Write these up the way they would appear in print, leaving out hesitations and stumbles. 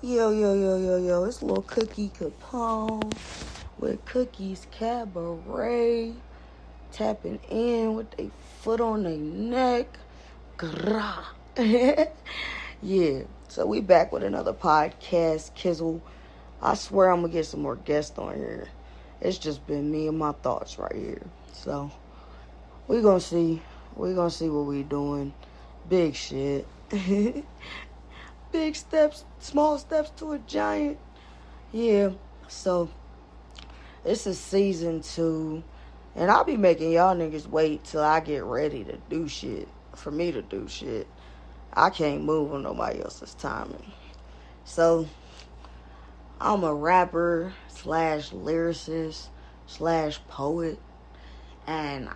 Yo, yo, yo, yo, yo. It's little Cookie Capone with Cookie's Cabaret. Tapping in with their foot on their neck. Grah. Yeah. So we back with another podcast, Kizzle. I swear I'm going to get some more guests on here. It's just been me and my thoughts right here. So we going to see. We going to see what we doing. Big shit. Big steps, small steps to a giant. Yeah, so this is season 2, and I'll be making y'all niggas wait till I get ready to do shit. For me to do shit, I can't move on nobody else's timing. So I'm a rapper / lyricist / poet, and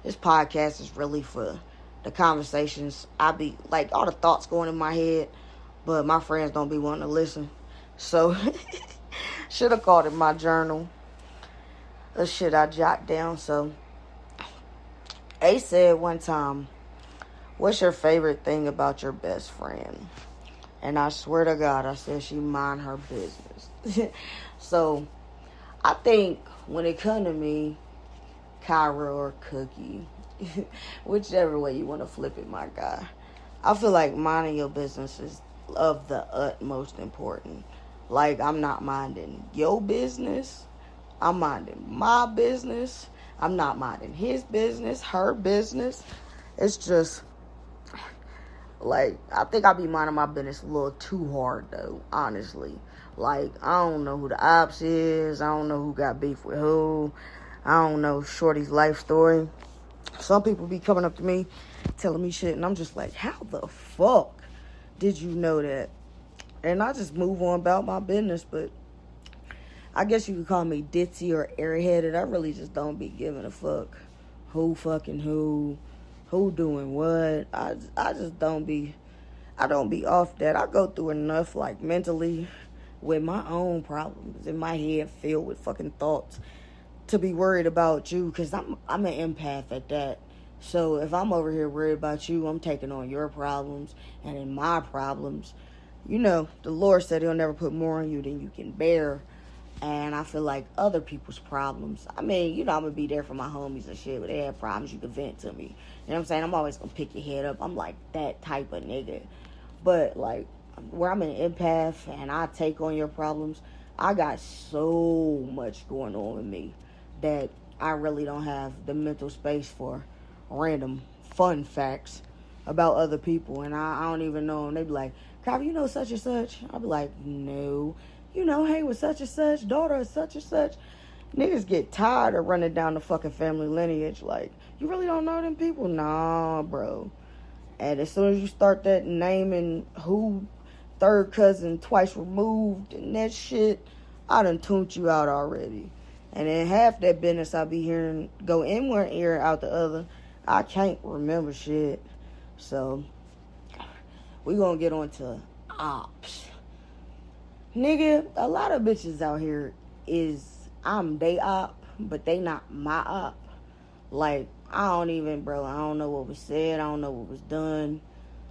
this podcast is really for the conversations. I be like all the thoughts going in my head, but my friends don't be wanting to listen. So should have called it my journal. The shit I jot down. So A said one time, "What's your favorite thing about your best friend?" And I swear to God, I said she mind her business. So I think when it come to me, Kyra or Cookie, whichever way you want to flip it, my guy, I feel like minding your business is of the utmost important. Like, I'm not minding your business. I'm minding my business. I'm not minding his business, her business. It's just, like, I think I be minding my business a little too hard, though, honestly. Like, I don't know who the ops is. I don't know who got beef with who. I don't know Shorty's life story. Some people be coming up to me, telling me shit, and I'm just like, how the fuck did you know that? And I just move on about my business, but I guess you could call me ditzy or airheaded. I really just don't be giving a fuck who fucking who doing what. I just don't be off that. I go through enough, like, mentally with my own problems in my head filled with fucking thoughts to be worried about you, because I'm an empath at that. So if I'm over here worried about you, I'm taking on your problems, and in my problems, you know, the Lord said he'll never put more on you than you can bear. And I feel like other people's problems, I mean, you know, I'm gonna be there for my homies and shit. When they have problems, you can vent to me. You know what I'm saying? I'm always gonna pick your head up. I'm like that type of nigga. But like, where I'm an empath and I take on your problems, I got so much going on with me that I really don't have the mental space for random fun facts about other people. And I don't even know them. They be like, "Kyra, you know such and such?" I be like, "No." "You know, hey, with such and such, daughter of such and such." Niggas get tired of running down the fucking family lineage. Like, you really don't know them people? Nah, bro. And as soon as you start that naming who third cousin twice removed and that shit, I done tuned you out already. And then half that business I be hearing go in one ear out the other. I can't remember shit. So we gonna get on to ops. Nigga, a lot of bitches out here I'm they op, but they not my op. Like, I don't know what was said. I don't know what was done.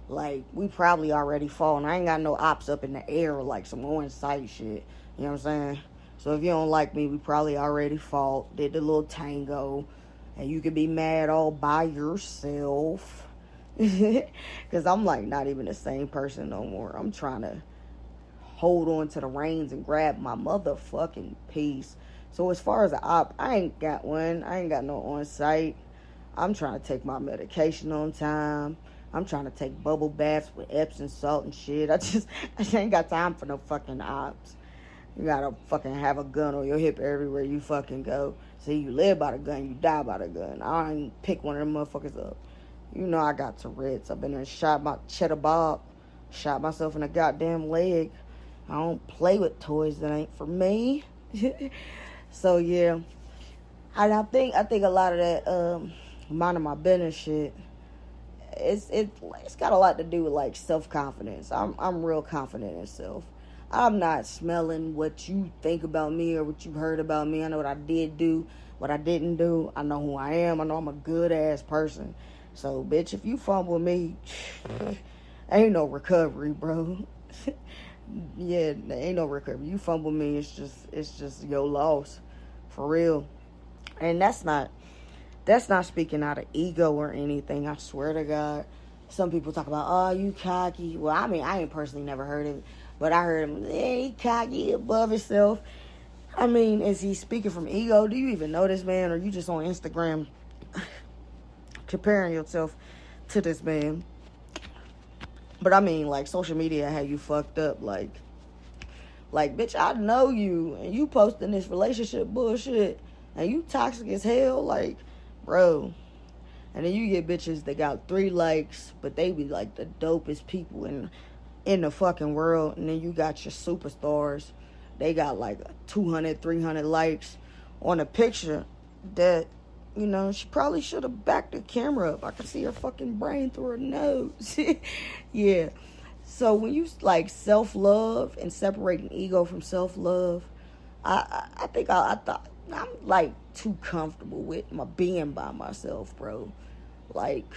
Like, we probably already fallen. I ain't got no ops up in the air like some on site shit. You know what I'm saying? So if you don't like me, we probably already fought, did the little tango, and you could be mad all by yourself. Because I'm like not even the same person no more. I'm trying to hold on to the reins and grab my motherfucking peace. So as far as the op, I ain't got one. I ain't got no on site. I'm trying to take my medication on time. I'm trying to take bubble baths with Epsom salt and shit. I just ain't got time for no fucking ops. You gotta fucking have a gun on your hip everywhere you fucking go. See, you live by the gun, you die by the gun. I ain't pick one of them motherfuckers up. You know I got Tourette's. I've been there, shot my cheddar bob, shot myself in the goddamn leg. I don't play with toys that ain't for me. So yeah, and I think a lot of that minding my business shit, it's got a lot to do with like self-confidence. I'm real confident in self. I'm not smelling what you think about me or what you heard about me. I know what I did do, what I didn't do. I know who I am. I know I'm a good ass person. So, bitch, if you fumble me, ain't no recovery, bro. Yeah, there ain't no recovery. You fumble me, it's just your loss, for real. And that's not speaking out of ego or anything. I swear to God. Some people talk about, oh, you cocky. Well, I mean, I ain't personally never heard it, but I heard him, he cocky, above himself. I mean, is he speaking from ego? Do you even know this man, or you just on Instagram comparing yourself to this man? But I mean, like, social media had you fucked up. Like, bitch, I know you, and you posting this relationship bullshit, and you toxic as hell, like, bro. And then you get bitches that got 3 likes, but they be like the dopest people in the fucking world. And then you got your superstars, they got like 200, 300 likes on a picture that, you know, she probably should have backed the camera up. I could see her fucking brain through her nose. Yeah. So when you like self-love and separating ego from self-love, I think I thought I'm like too comfortable with my being by myself, bro. Like,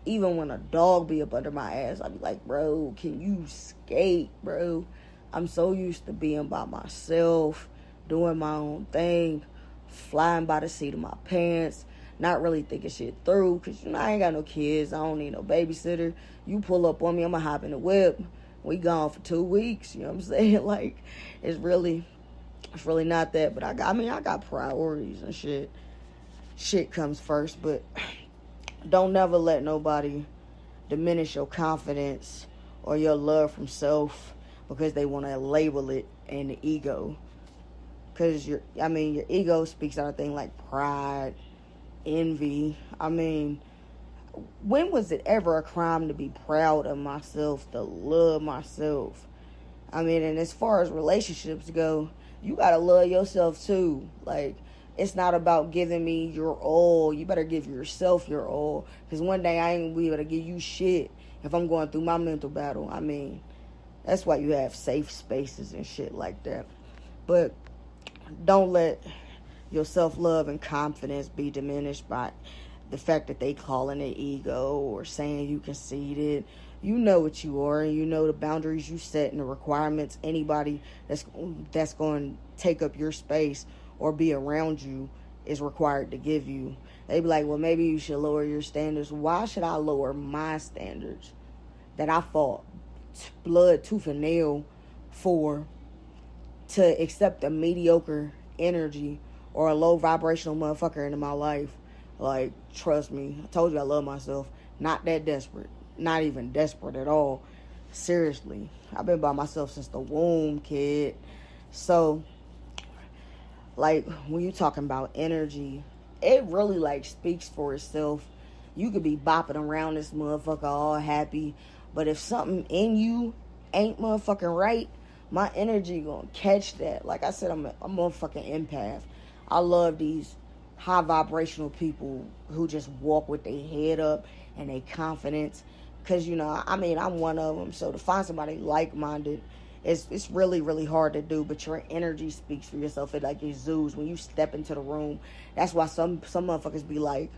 even when a dog be up under my ass, I be like, bro, can you skate, bro? I'm so used to being by myself, doing my own thing, flying by the seat of my pants, not really thinking shit through, because, you know, I ain't got no kids. I don't need no babysitter. You pull up on me, I'm going to hop in the whip. We gone for 2 weeks, you know what I'm saying? Like, it's really not that, but I got priorities and shit. Shit comes first, but don't never let nobody diminish your confidence or your love from self because they want to label it in the ego. Because your ego speaks out of things like pride, envy. I mean, when was it ever a crime to be proud of myself, to love myself? I mean, and as far as relationships go, you gotta love yourself too. Like, it's not about giving me your all. You better give yourself your all. Because one day I ain't gonna be able to give you shit if I'm going through my mental battle. I mean, that's why you have safe spaces and shit like that. But don't let your self-love and confidence be diminished by the fact that they calling it ego or saying you conceited. You know what you are, and you know the boundaries you set and the requirements anybody that's going to take up your space or be around you is required to give you. They be like, well, maybe you should lower your standards. Why should I lower my standards that I fought blood, tooth, and nail for to accept a mediocre energy or a low vibrational motherfucker into my life? Like, trust me, I told you I love myself. Not that desperate. Not even desperate at all. Seriously. I've been by myself since the womb, kid. So, like, when you talking about energy, it really, like, speaks for itself. You could be bopping around this motherfucker all happy, but if something in you ain't motherfucking right, my energy gonna catch that. Like I said, I'm a motherfucking empath. I love these high vibrational people who just walk with their head up and their confidence. Because, you know, I mean, I'm one of them. So to find somebody like-minded, it's really, really hard to do. But your energy speaks for yourself. It like exudes when you step into the room. That's why some motherfuckers be like,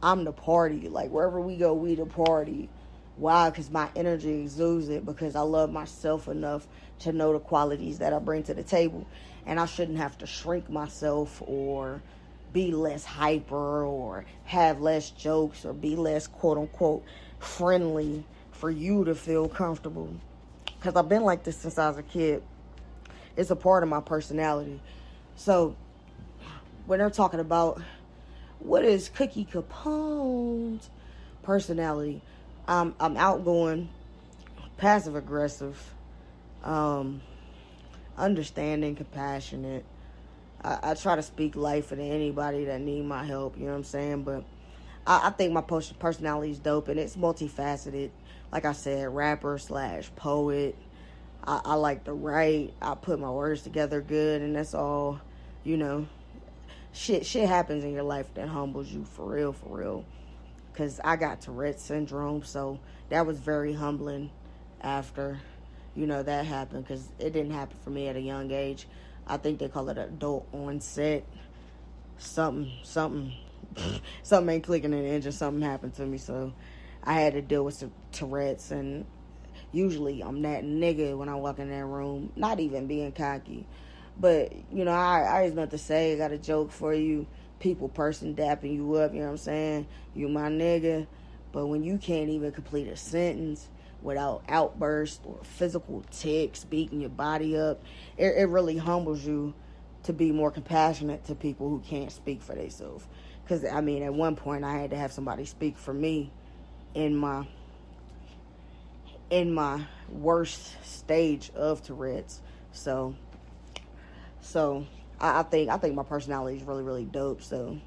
I'm the party. Like, wherever we go, we the party. Why? Because my energy exudes it. Because I love myself enough to know the qualities that I bring to the table. And I shouldn't have to shrink myself or be less hyper or have less jokes or be less quote-unquote friendly for you to feel comfortable. Because I've been like this since I was a kid. It's a part of my personality. So when they're talking about what is Cookie Capone's personality, I'm outgoing, passive aggressive, understanding, compassionate. I try to speak life into anybody that need my help, you know what I'm saying? But I think my personality is dope, and it's multifaceted. Like I said, rapper / poet. I like to write. I put my words together good, and that's all, you know. Shit happens in your life that humbles you, for real. Because I got Tourette syndrome, so that was very humbling after, you know, that happened. Because it didn't happen for me at a young age. I think they call it adult onset. Something ain't clicking in the engine. Something happened to me, so I had to deal with some Tourette's, and usually I'm that nigga when I walk in that room. Not even being cocky. But, you know, I always nothing to say. I got a joke for you. People, person dapping you up, you know what I'm saying? You my nigga. But when you can't even complete a sentence without outbursts or physical tics, beating your body up, it really humbles you to be more compassionate to people who can't speak for themselves. Because, I mean, at one point I had to have somebody speak for me in my worst stage of Tourette's. So I think my personality is really, really dope. So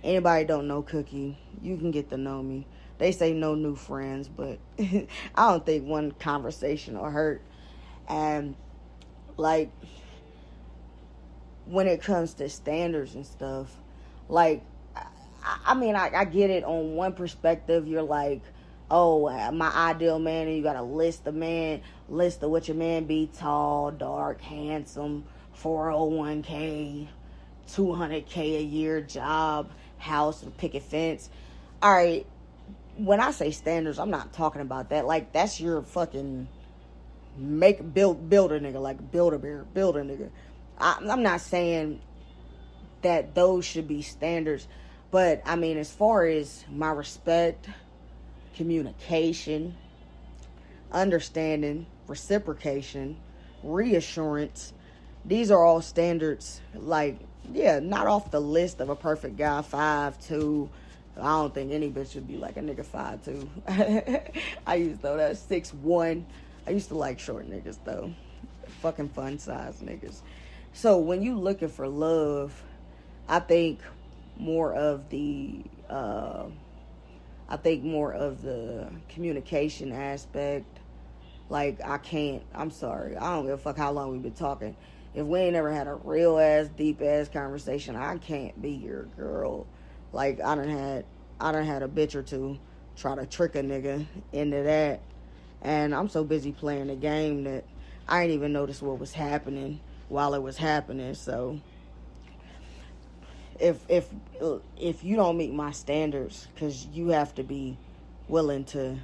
anybody don't know Cookie, you can get to know me. They say no new friends, but I don't think one conversation will hurt. And like when it comes to standards and stuff, like I mean I get it on one perspective. You're like, oh, my ideal man, and you got a list of what your man be: tall, dark, handsome, 401k, 200k a year, job, house, and picket fence. All right, when I say standards, I'm not talking about that. Like, that's your fucking build a nigga, like build a nigga. I'm not saying that those should be standards, but I mean, as far as my respect, communication, understanding, reciprocation, reassurance, these are all standards. Like, yeah, not off the list of a perfect guy, 5'2". I don't think any bitch should be like a nigga 5'2". I used to know that 6'1". I used to like short niggas though. Fucking fun size niggas. So when you looking for love, I think more of the communication aspect. Like, I'm sorry, I don't give a fuck how long we've been talking. If we ain't never had a real ass, deep ass conversation, I can't be your girl. Like, I done had a bitch or two try to trick a nigga into that. And I'm so busy playing the game that I didn't even notice what was happening while it was happening. So if you don't meet my standards, because you have to be willing to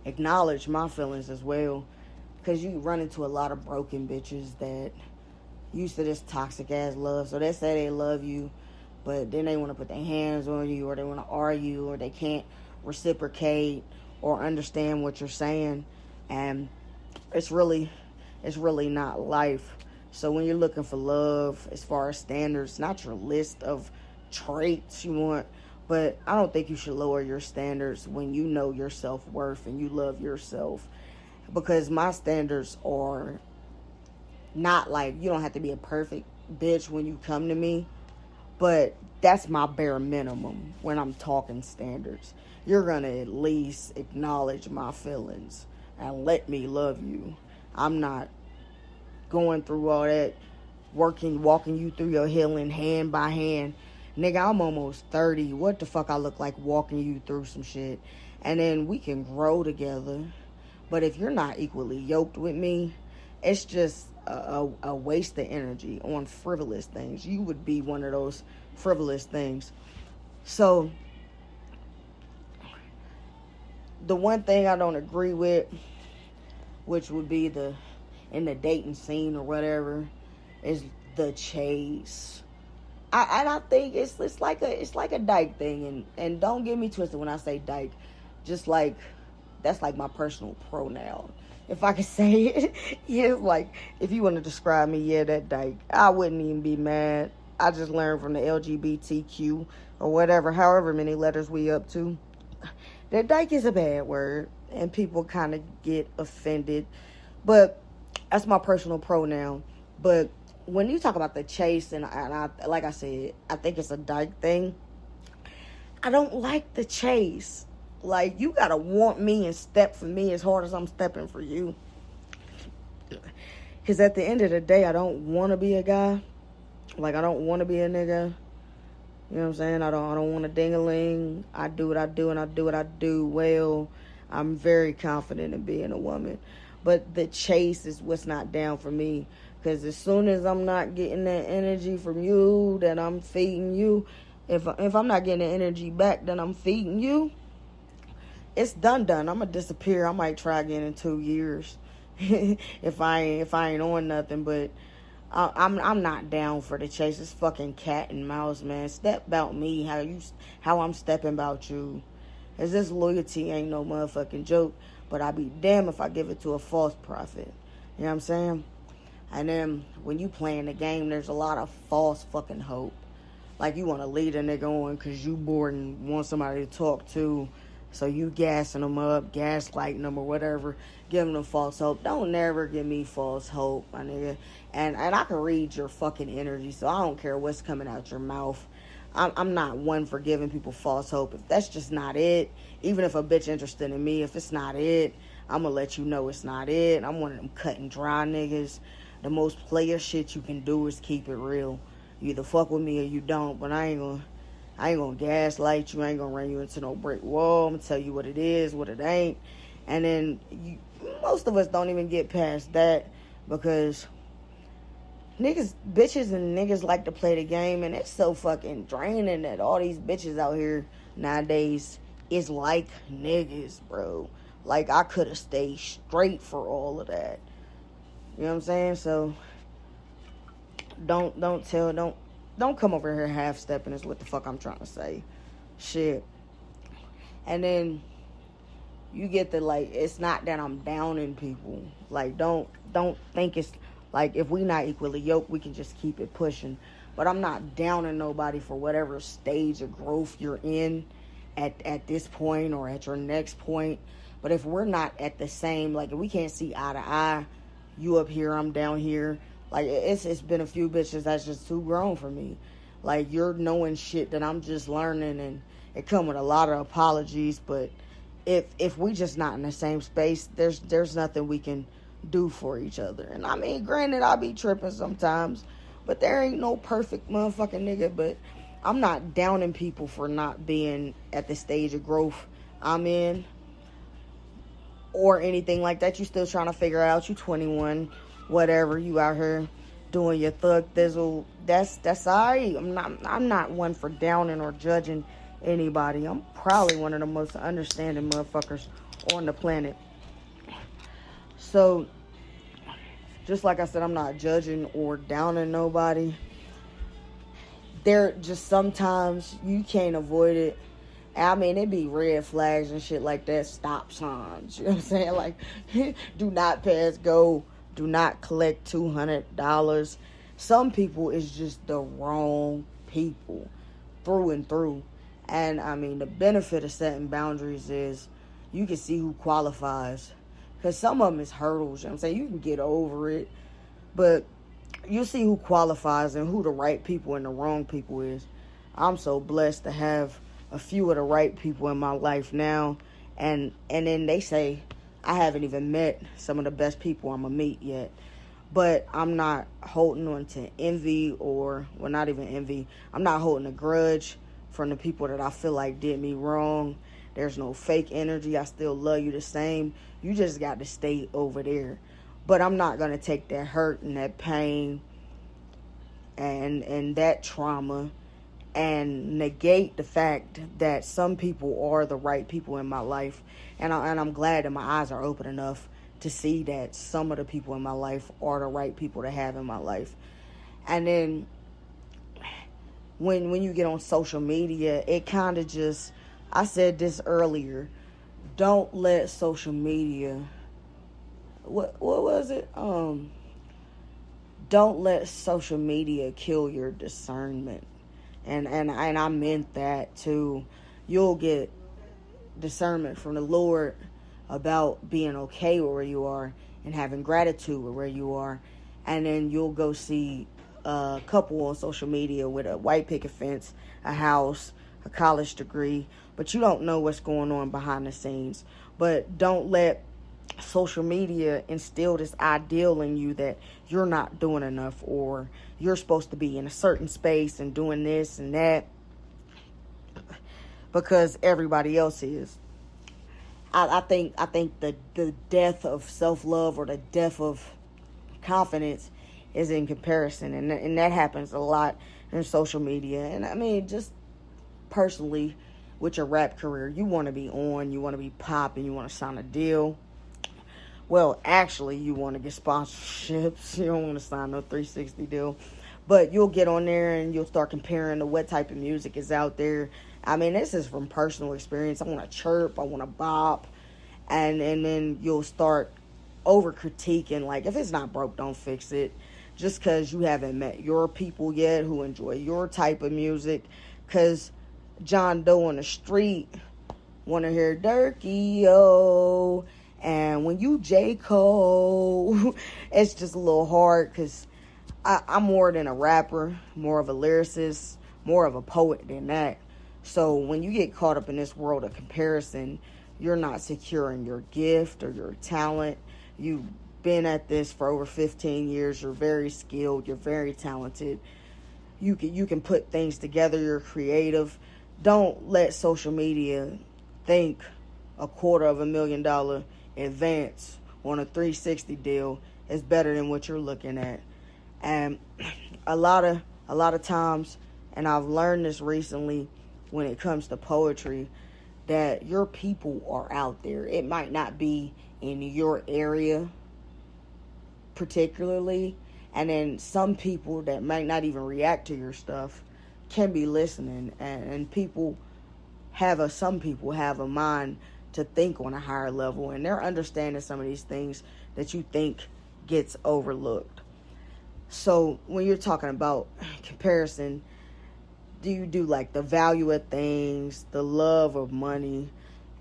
acknowledge my feelings as well, because you run into a lot of broken bitches that used to this toxic ass love. So they say they love you, but then they want to put their hands on you, or they want to argue, or they can't reciprocate or understand what you're saying. And it's really not life. So when you're looking for love, as far as standards, not your list of traits you want, but I don't think you should lower your standards when you know your self-worth and you love yourself. Because my standards are not like, you don't have to be a perfect bitch when you come to me, but that's my bare minimum when I'm talking standards. You're going to at least acknowledge my feelings and let me love you. I'm not going through all that, walking you through your healing hand by hand. Nigga, I'm almost 30. What the fuck I look like walking you through some shit? And then we can grow together. But if you're not equally yoked with me, it's just a waste of energy on frivolous things. You would be one of those frivolous things. So the one thing I don't agree with, which would be in the dating scene or whatever, is the chase. I think it's like a dyke thing, and don't get me twisted when I say dyke. Just like, that's like my personal pronoun, if I could say it. Yeah, like, if you want to describe me, yeah, that dyke, I wouldn't even be mad. I just learned from the LGBTQ or whatever, however many letters we up to, that dyke is a bad word, and people kind of get offended. But that's my personal pronoun. But when you talk about the chase, and I like I said, I think it's a dyke thing. I don't like the chase. Like, you gotta want me and step for me as hard as I'm stepping for you. Because at the end of the day, I don't want to be a guy. Like, I don't want to be a nigga. You know what I'm saying? I don't want a ding-a-ling. I do what I do, and I do what I do well. I'm very confident in being a woman. But the chase is what's not down for me. Because as soon as I'm not getting that energy from you that I'm feeding you, if I'm not getting the energy back that I'm feeding you, it's done. I'm gonna disappear. I might try again in 2 years if I ain't on nothing. But I'm not down for the chase. It's fucking cat and mouse, man. Step about me, how I'm stepping about you. As this loyalty ain't no motherfucking joke. But I be damned if I give it to a false prophet. You know what I'm saying? And then when you playing the game, there's a lot of false fucking hope. Like you want to lead a nigga on because you bored and want somebody to talk to. So you gassing them up, gaslighting them or whatever, giving them false hope. Don't never give me false hope, my nigga. And I can read your fucking energy, so I don't care what's coming out your mouth. I'm not one for giving people false hope. If that's just not it, even if a bitch interested in me, if it's not it, I'm going to let you know it's not it. I'm one of them cut and dry niggas. The most player shit you can do is keep it real. You either fuck with me or you don't, but I ain't gonna gaslight you. I ain't gonna run you into no brick wall. I'm gonna tell you what it is, what it ain't. And then most of us don't even get past that because bitches and niggas like to play the game, and it's so fucking draining that all these bitches out here nowadays is like niggas, bro. Like, I could have stayed straight for all of that. You know what I'm saying? So, don't come over here half-stepping is what the fuck I'm trying to say. Shit. And then you get the, like, it's not that I'm downing people. Like, don't think it's, like, if we not equally yoked, we can just keep it pushing. But I'm not downing nobody for whatever stage of growth you're in at this point or at your next point. But if we're not at the same, like, if we can't see eye to eye, you up here, I'm down here. Like, it's been a few bitches that's just too grown for me. Like, you're knowing shit that I'm just learning, and it come with a lot of apologies. But if we just not in the same space, there's nothing we can do for each other. And I mean, granted, I be tripping sometimes, but there ain't no perfect motherfucking nigga. But I'm not downing people for not being at the stage of growth I'm in or anything like that. You still trying to figure out. You 21, whatever. You out here doing your thug thizzle. That's alright. I'm not one for downing or judging anybody. I'm probably one of the most understanding motherfuckers on the planet. So, just like I said, I'm not judging or downing nobody. There just sometimes you can't avoid it. I mean, it be red flags and shit like that, stop signs. You know what I'm saying? Like, do not pass go. Do not collect $200. Some people is just the wrong people through and through. And, I mean, the benefit of setting boundaries is you can see who qualifies. Because some of them is hurdles. You know what I'm saying? You can get over it. But you see who qualifies and who the right people and the wrong people is. I'm so blessed to have a few of the right people in my life now. And then they say, I haven't even met some of the best people I'm going to meet yet. But I'm not holding on to envy or, well, not even envy. I'm not holding a grudge from the people that I feel like did me wrong. There's no fake energy. I still love you the same. You just got to stay over there. But I'm not going to take that hurt and that pain and that trauma and negate the fact that some people are the right people in my life. And I'm glad that my eyes are open enough to see that some of the people in my life are the right people to have in my life. And then when you get on social media, it kind of just, I said this earlier, don't let social media, what was it? Don't let social media kill your discernment. And I meant that too. You'll get discernment from the Lord about being okay with where you are and having gratitude with where you are. And then you'll go see a couple on social media with a white picket fence, a house, a college degree, but you don't know what's going on behind the scenes. But don't let social media instill this ideal in you that you're not doing enough or you're supposed to be in a certain space and doing this and that because everybody else is. I think the death of self-love or the death of confidence is in comparison, and that happens a lot in social media. And I mean, just personally, with your rap career. You want to be on, you want to be popping, you want to sign a deal. Well, actually, you want to get sponsorships. You don't want to sign no 360 deal. But you'll get on there and you'll start comparing to what type of music is out there. I mean, this is from personal experience. I want to chirp, I want to bop. And then you'll start over critiquing. Like, if it's not broke, don't fix it. Just because you haven't met your people yet who enjoy your type of music. Because John Doe on the street want to hear Durkee, yo. And when you J. Cole, it's just a little hard because I'm more than a rapper, more of a lyricist, more of a poet than that. So when you get caught up in this world of comparison, you're not securing your gift or your talent. You've been at this for over 15 years. You're very skilled. You're very talented. You can put things together. You're creative. Don't let social media think $250,000 advance on a 360 deal is better than what you're looking at. And a lot of times, and I've learned this recently when it comes to poetry, that your people are out there. It might not be in your area particularly, and then some people that might not even react to your stuff can be listening, and some people have a mind to think on a higher level, and they're understanding some of these things that you think gets overlooked. So when you're talking about comparison, do you do like the value of things, the love of money?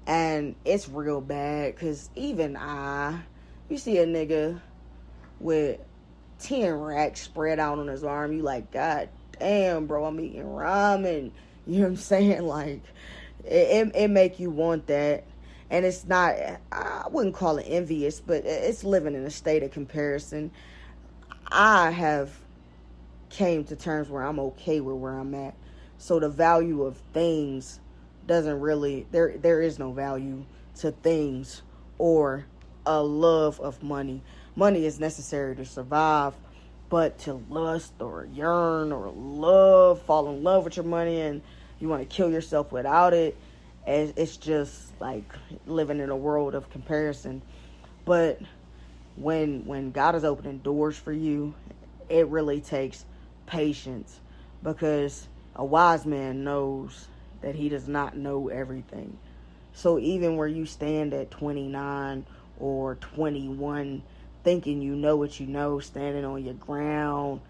And it's real bad, because even you see a nigga with 10 racks spread out on his arm, you like, God damn, bro, I'm eating ramen. You know what I'm saying? Like, it make you want that. And it's not, I wouldn't call it envious, but it's living in a state of comparison. I have came to terms where I'm okay with where I'm at. So the value of things doesn't really, there is no value to things or a love of money. Money is necessary to survive, but to lust or yearn or love, fall in love with your money and you want to kill yourself without it, it's just like living in a world of comparison. But when God is opening doors for you, it really takes patience, because a wise man knows that he does not know everything. So even where you stand at 29 or 21, thinking you know what you know, standing on your ground,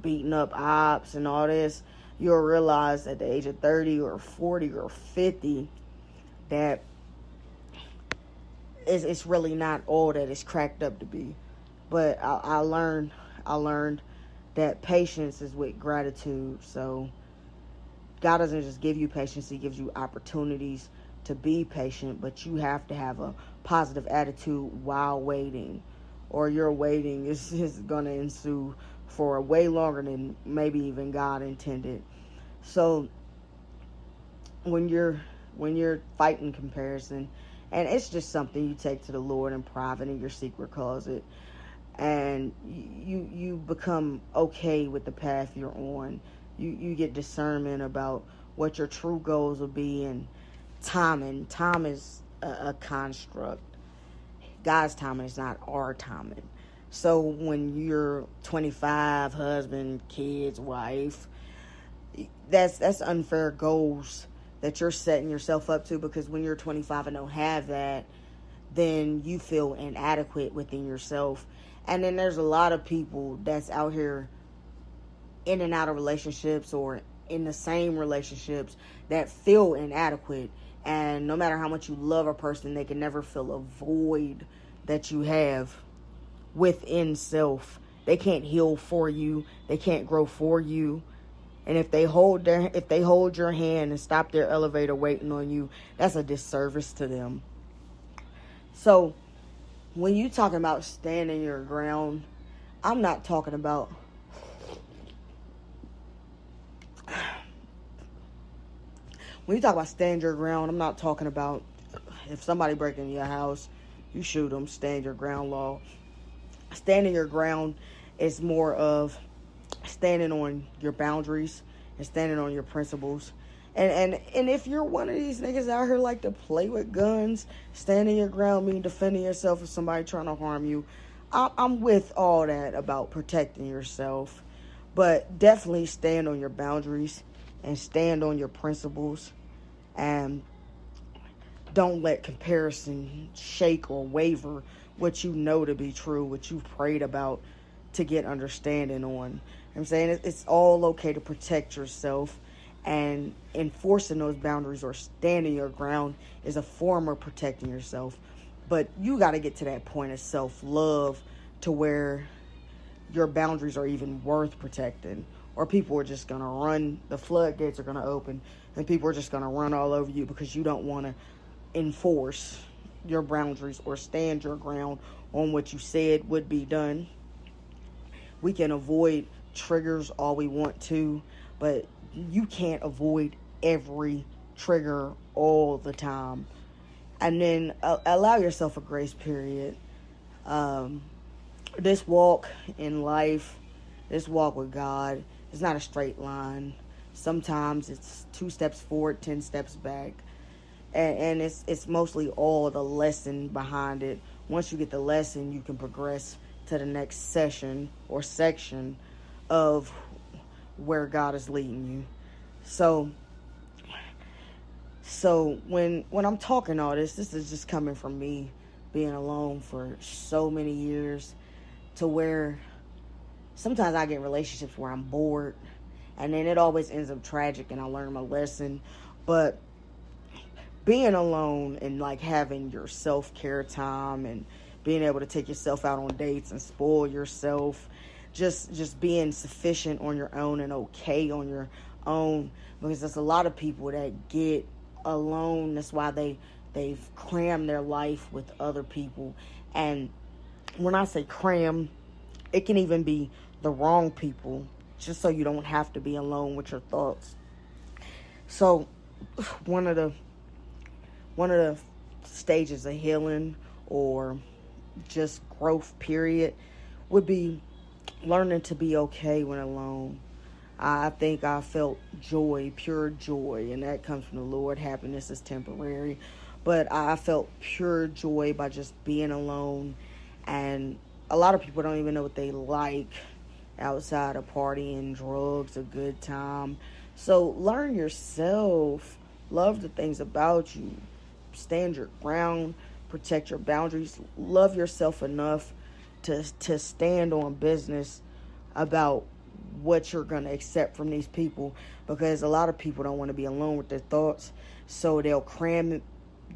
beating up ops and all this, you'll realize at the age of 30 or 40 or 50 that it's really not all that it's cracked up to be. But I learned that patience is with gratitude. So God doesn't just give you patience, he gives you opportunities to be patient, but you have to have a positive attitude while waiting, or your waiting is going to ensue for way longer than maybe even God intended. So when you're fighting comparison, and it's just something you take to the Lord in private in your secret closet, and you become okay with the path you're on. You get discernment about what your true goals will be, and timing. Time is a construct. God's timing is not our timing. So when you're 25, husband, kids, wife, that's unfair goals that you're setting yourself up to, because when you're 25 and don't have that, then you feel inadequate within yourself. And then there's a lot of people that's out here in and out of relationships or in the same relationships that feel inadequate. And no matter how much you love a person, they can never fill a void that you have within self. They can't heal for you. They can't grow for you. And if they hold your hand and stop their elevator waiting on you, that's a disservice to them. So when you talking about standing your ground, I'm not talking about when you talk about stand your ground, I'm not talking about if somebody break into your house, you shoot them, stand your ground law. Standing your ground is more of standing on your boundaries and standing on your principles And if you're one of these niggas out here like to play with guns, standing your ground, mean defending yourself if somebody trying to harm you, I'm with all that about protecting yourself. But definitely stand on your boundaries and stand on your principles. And don't let comparison shake or waver what you know to be true, what you've prayed about to get understanding on. I'm saying it's all okay to protect yourself, and enforcing those boundaries or standing your ground is a form of protecting yourself. But you got to get to that point of self-love to where your boundaries are even worth protecting, or people are just going to run, the floodgates are going to open, and people are just going to run all over you because you don't want to enforce your boundaries or stand your ground on what you said would be done. We can avoid triggers all we want to, but you can't avoid every trigger all the time. And then allow yourself a grace period. This walk in life, this walk with God, is not a straight line. Sometimes it's 2 steps forward, 10 steps back. And it's mostly all the lesson behind it. Once you get the lesson, you can progress to the next session or section of where God is leading you. So when I'm talking all this is just coming from me being alone for so many years, to where sometimes I get in relationships where I'm bored, and then it always ends up tragic and I learn my lesson. But being alone and like having your self-care time and being able to take yourself out on dates and spoil yourself, just being sufficient on your own and okay on your own, because there's a lot of people that get alone. That's why they've crammed their life with other people. And when I say cram, it can even be the wrong people, just so you don't have to be alone with your thoughts. So one of the stages of healing or just growth period would be learning to be okay when alone. I think I felt joy, pure joy, and that comes from the Lord. Happiness is temporary, but I felt pure joy by just being alone. And a lot of people don't even know what they like outside of partying, drugs, a good time. So learn yourself, love the things about you, stand your ground, protect your boundaries, love yourself enough to stand on business about what you're going to accept from these people, because a lot of people don't want to be alone with their thoughts, so they'll cram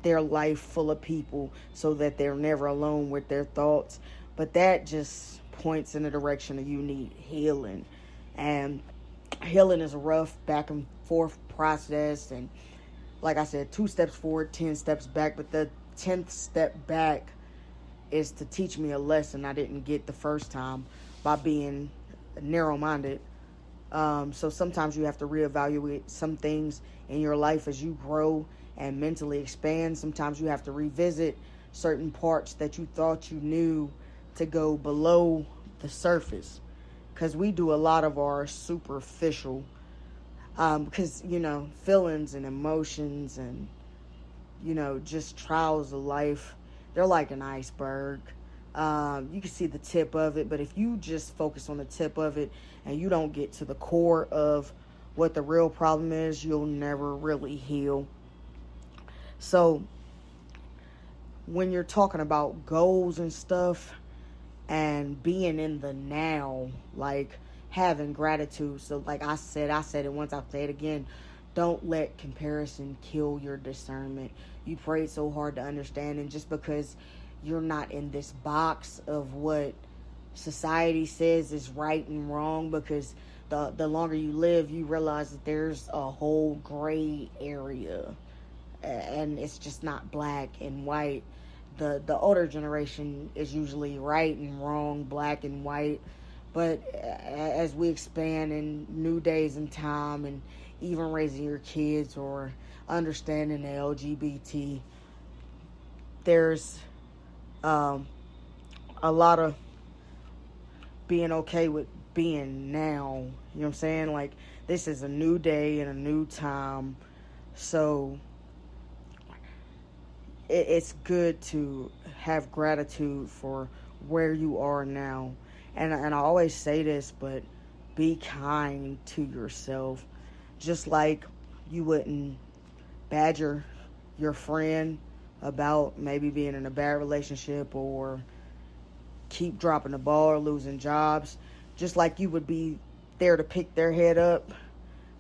their life full of people so that they're never alone with their thoughts. But that just points in the direction of you need healing, and healing is a rough back and forth process. And like I said, 2 steps forward, 10 steps back, but the 10th step back is to teach me a lesson I didn't get the first time by being narrow-minded. So sometimes you have to reevaluate some things in your life as you grow and mentally expand. Sometimes you have to revisit certain parts that you thought you knew to go below the surface, because we do a lot of our superficial, because feelings and emotions and just trials of life, they're like an iceberg. You can see the tip of it, but if you just focus on the tip of it and you don't get to the core of what the real problem is, you'll never really heal. So when you're talking about goals and stuff and being in the now, like having gratitude. So like I said it once, I'll say it again. Don't let comparison kill your discernment. You prayed so hard to understand, and just because you're not in this box of what society says is right and wrong, because the longer you live, you realize that there's a whole gray area, and it's just not black and white. The older generation is usually right and wrong, black and white. But as we expand in new days and time, and even raising your kids or understanding the LGBT, there's a lot of being okay with being now. You know what I'm saying? Like, this is a new day and a new time. So it's good to have gratitude for where you are now. And I always say this, but be kind to yourself. Just like you wouldn't badger your friend about maybe being in a bad relationship or keep dropping the ball or losing jobs. Just like you would be there to pick their head up,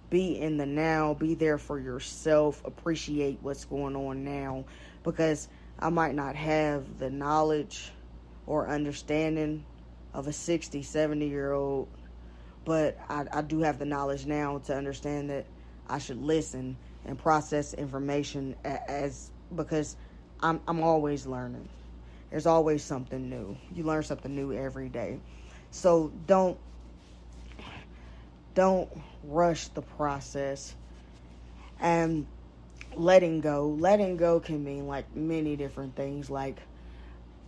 be in the now, be there for yourself, appreciate what's going on now. Because I might not have the knowledge or understanding of a 60, 70-year-old, but I do have the knowledge now to understand that I should listen and process information because I'm always learning. There's always something new. You learn something new every day. So don't rush the process. And letting go can mean like many different things, like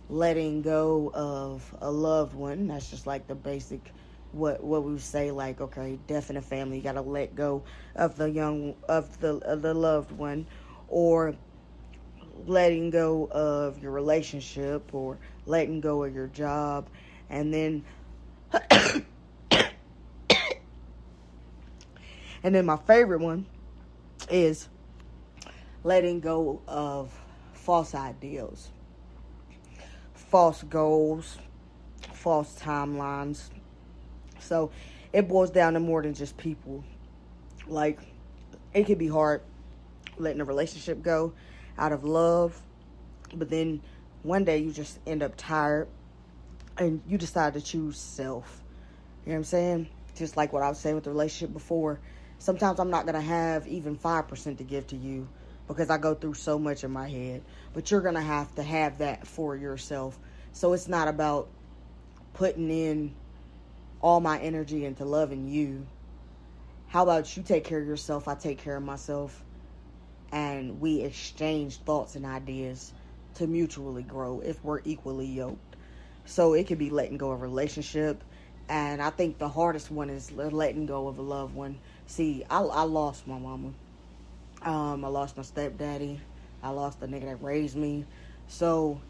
letting go of a loved one. That's just like the basic what we would say, like, okay, death in the family, you gotta let go of the loved one. Or letting go of your relationship, or letting go of your job. And then and then my favorite one is letting go of false ideals, false goals, false timelines. So it boils down to more than just people. Like, it can be hard letting a relationship go out of love, but then one day you just end up tired and you decide to choose self. You know what I'm saying? Just like what I was saying with the relationship before. Sometimes I'm not going to have even 5% to give to you because I go through so much in my head. But you're going to have that for yourself. So it's not about putting in all my energy into loving you. How about you take care of yourself, I take care of myself, and we exchange thoughts and ideas to mutually grow if we're equally yoked. So it could be letting go of a relationship. And I think the hardest one is letting go of a loved one. See, I lost my mama. I lost my stepdaddy. I lost the nigga that raised me. So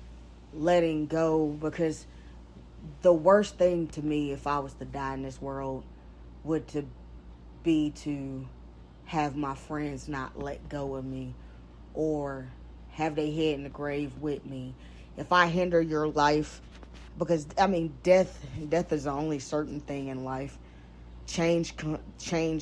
letting go, because the worst thing to me if I was to die in this world would be to have my friends not let go of me or have their head in the grave with me. If I hinder your life, because I mean, death is the only certain thing in life. Change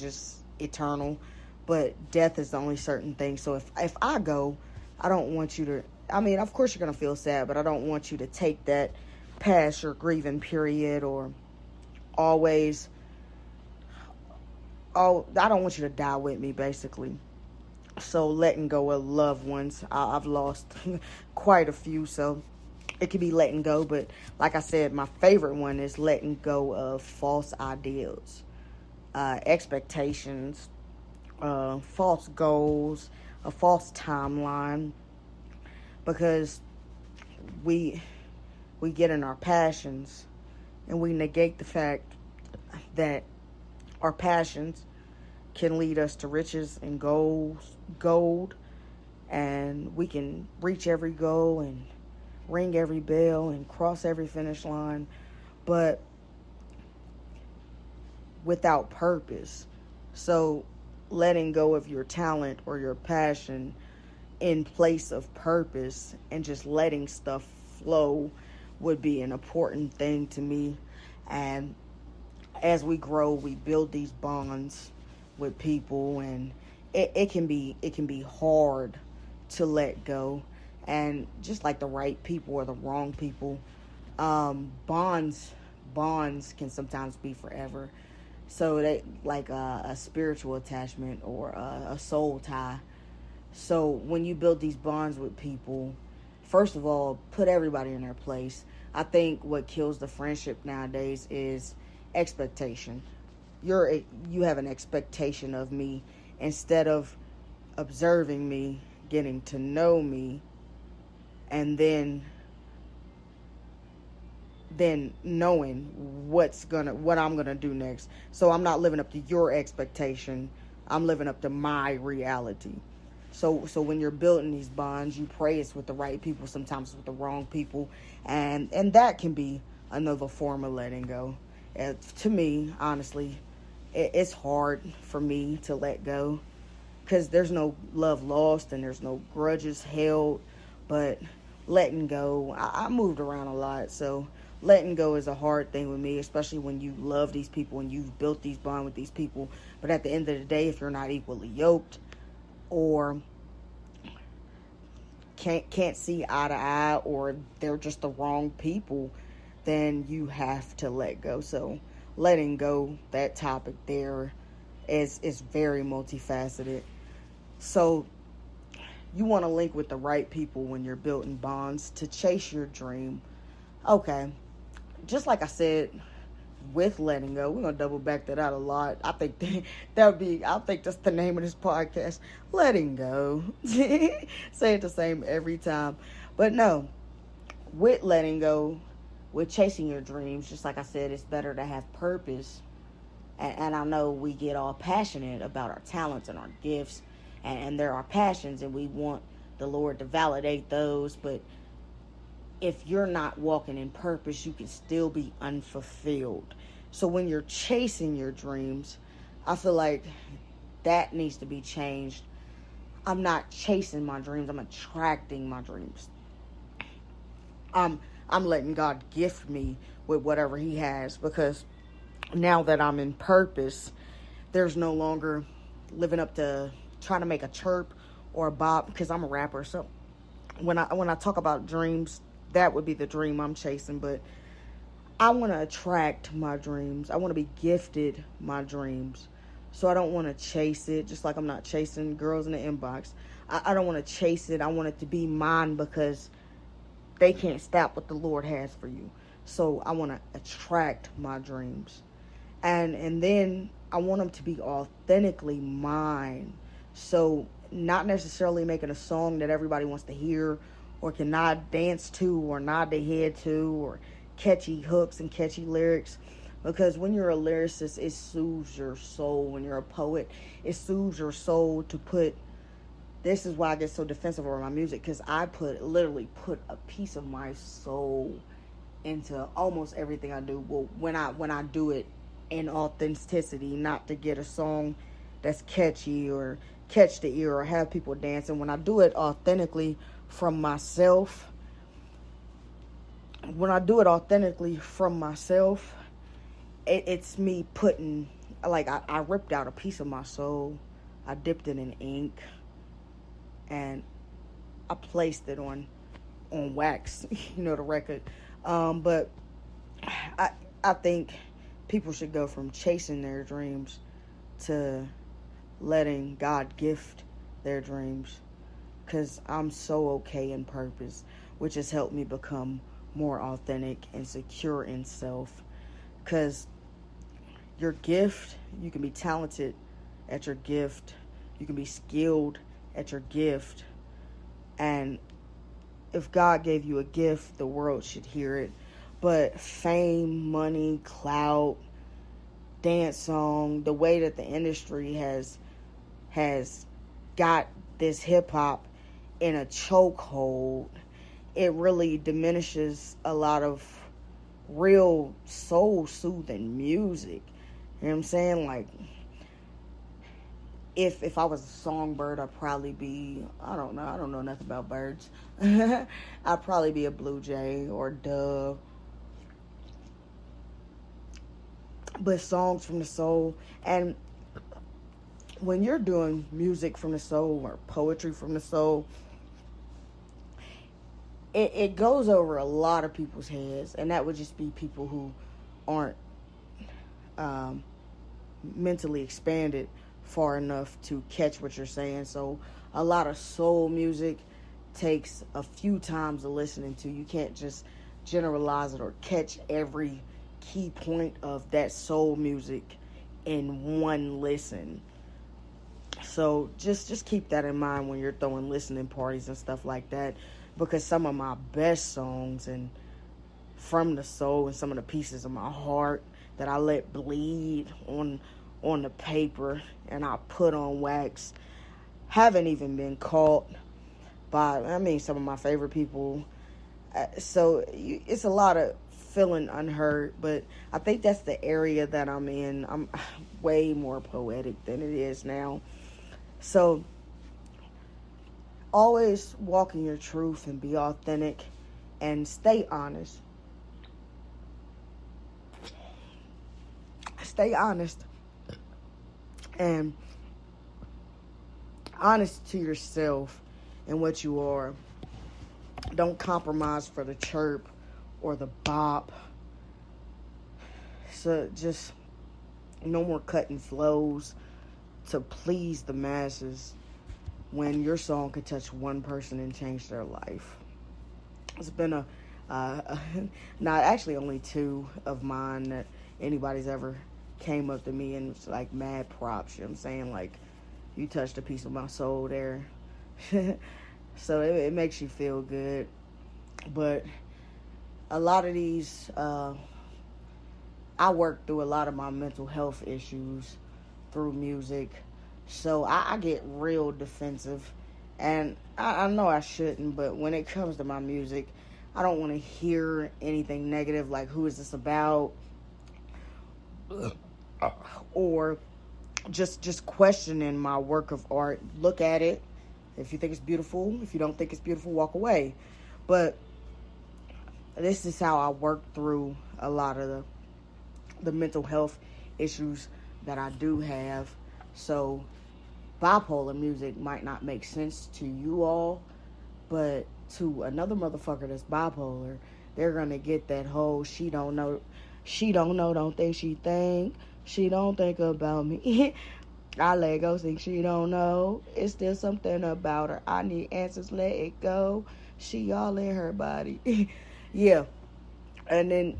is eternal, but death is the only certain thing. So if I go, I don't want you to, I mean, of course you're going to feel sad, but I don't want you to take that past your grieving period, or always, I don't want you to die with me, basically. So letting go of loved ones, I've lost quite a few, so it could be letting go. But like I said, my favorite one is letting go of false ideals, expectations, false goals, a false timeline, because we get in our passions and we negate the fact that our passions can lead us to riches and gold, and we can reach every goal and ring every bell and cross every finish line, but without purpose. So letting go of your talent or your passion in place of purpose and just letting stuff flow would be an important thing to me. And as we grow, we build these bonds with people, and it can be hard to let go. And just like the right people or the wrong people, bonds can sometimes be forever. So they like a spiritual attachment or a soul tie. So when you build these bonds with people, first of all, put everybody in their place. I think what kills the friendship nowadays is expectation. You have an expectation of me instead of observing me, getting to know me, and then than knowing what I'm gonna do next. So I'm not living up to your expectation. I'm living up to my reality. So when you're building these bonds, you pray it's with the right people, sometimes it's with the wrong people, and that can be another form of letting go. To me, honestly, it's hard for me to let go because there's no love lost and there's no grudges held, but letting go, I moved around a lot, so letting go is a hard thing with me, especially when you love these people and you've built these bonds with these people. But at the end of the day, if you're not equally yoked or can't see eye to eye, or they're just the wrong people, then you have to let go. So letting go, that topic there is very multifaceted. So you want to link with the right people when you're building bonds to chase your dream. Okay, just like I said with letting go, we're gonna double back that out a lot. I think I think that's the name of this podcast, letting go. Say it the same every time. But no, with letting go, with chasing your dreams, just like I said, it's better to have purpose. And I know we get all passionate about our talents and our gifts, and there are passions, and we want the Lord to validate those. But if you're not walking in purpose, you can still be unfulfilled. So when you're chasing your dreams, I feel like that needs to be changed. I'm not chasing my dreams, I'm attracting my dreams. I'm letting God gift me with whatever He has, because now that I'm in purpose, there's no longer living up to trying to make a chirp or a bop, because I'm a rapper. So when I talk about dreams, that would be the dream I'm chasing. But I want to attract my dreams. I want to be gifted my dreams. So I don't want to chase it, just like I'm not chasing girls in the inbox. I don't want to chase it. I want it to be mine, because they can't stop what the Lord has for you. So I want to attract my dreams. And then I want them to be authentically mine. So not necessarily making a song that everybody wants to hear or can nod, dance to, or nod their head to, or catchy hooks and catchy lyrics. Because when you're a lyricist, it soothes your soul. When you're a poet, it soothes your soul to put... This is why I get so defensive over my music, because I literally put a piece of my soul into almost everything I do. Well, when I do it in authenticity, not to get a song that's catchy or catch the ear or have people dancing. When I do it authentically from myself, it's me putting, like, I ripped out a piece of my soul, I dipped it in ink, and I placed it on wax, the record. But I think people should go from chasing their dreams to letting God gift their dreams, because I'm so okay in purpose, which has helped me become more authentic and secure in self. Because your gift, you can be talented at your gift, you can be skilled at your gift, and if God gave you a gift, the world should hear it. But fame, money, clout, dance song, the way that the industry has got this hip hop in a chokehold, it really diminishes a lot of real soul soothing music. You know what I'm saying? Like, if I was a songbird, I'd probably be, I don't know nothing about birds. I'd probably be a blue jay or a dove. But songs from the soul, and when you're doing music from the soul or poetry from the soul, it goes over a lot of people's heads, and that would just be people who aren't mentally expanded far enough to catch what you're saying. So a lot of soul music takes a few times of listening to. You can't just generalize it or catch every key point of that soul music in one listen. So just keep that in mind when you're throwing listening parties and stuff like that, because some of my best songs and from the soul and some of the pieces of my heart that I let bleed on the paper and I put on wax haven't even been caught by, some of my favorite people. So it's a lot of feeling unheard, but I think that's the area that I'm in. I'm way more poetic than it is now. So always walk in your truth and be authentic and stay honest. Stay honest and honest to yourself and what you are. Don't compromise for the chirp or the bop. So just no more cutting flows to please the masses when your song could touch one person and change their life. It's been not actually only two of mine that anybody's ever came up to me and was like mad props. You know what I'm saying? Like, you touched a piece of my soul there. So it makes you feel good. But a lot of these, I work through a lot of my mental health issues through music. So I get real defensive. And I know I shouldn't, but when it comes to my music, I don't want to hear anything negative like, who is this about? Or just questioning my work of art. Look at it. If you think it's beautiful, if you don't think it's beautiful, walk away. But this is how I work through a lot of the mental health issues that I do have. So bipolar music might not make sense to you all, but to another motherfucker that's bipolar, they're gonna get that whole she don't know, don't think she think. She don't think about me. I let go, think she don't know. It's still something about her. I need answers, let it go. She all in her body. Yeah. And then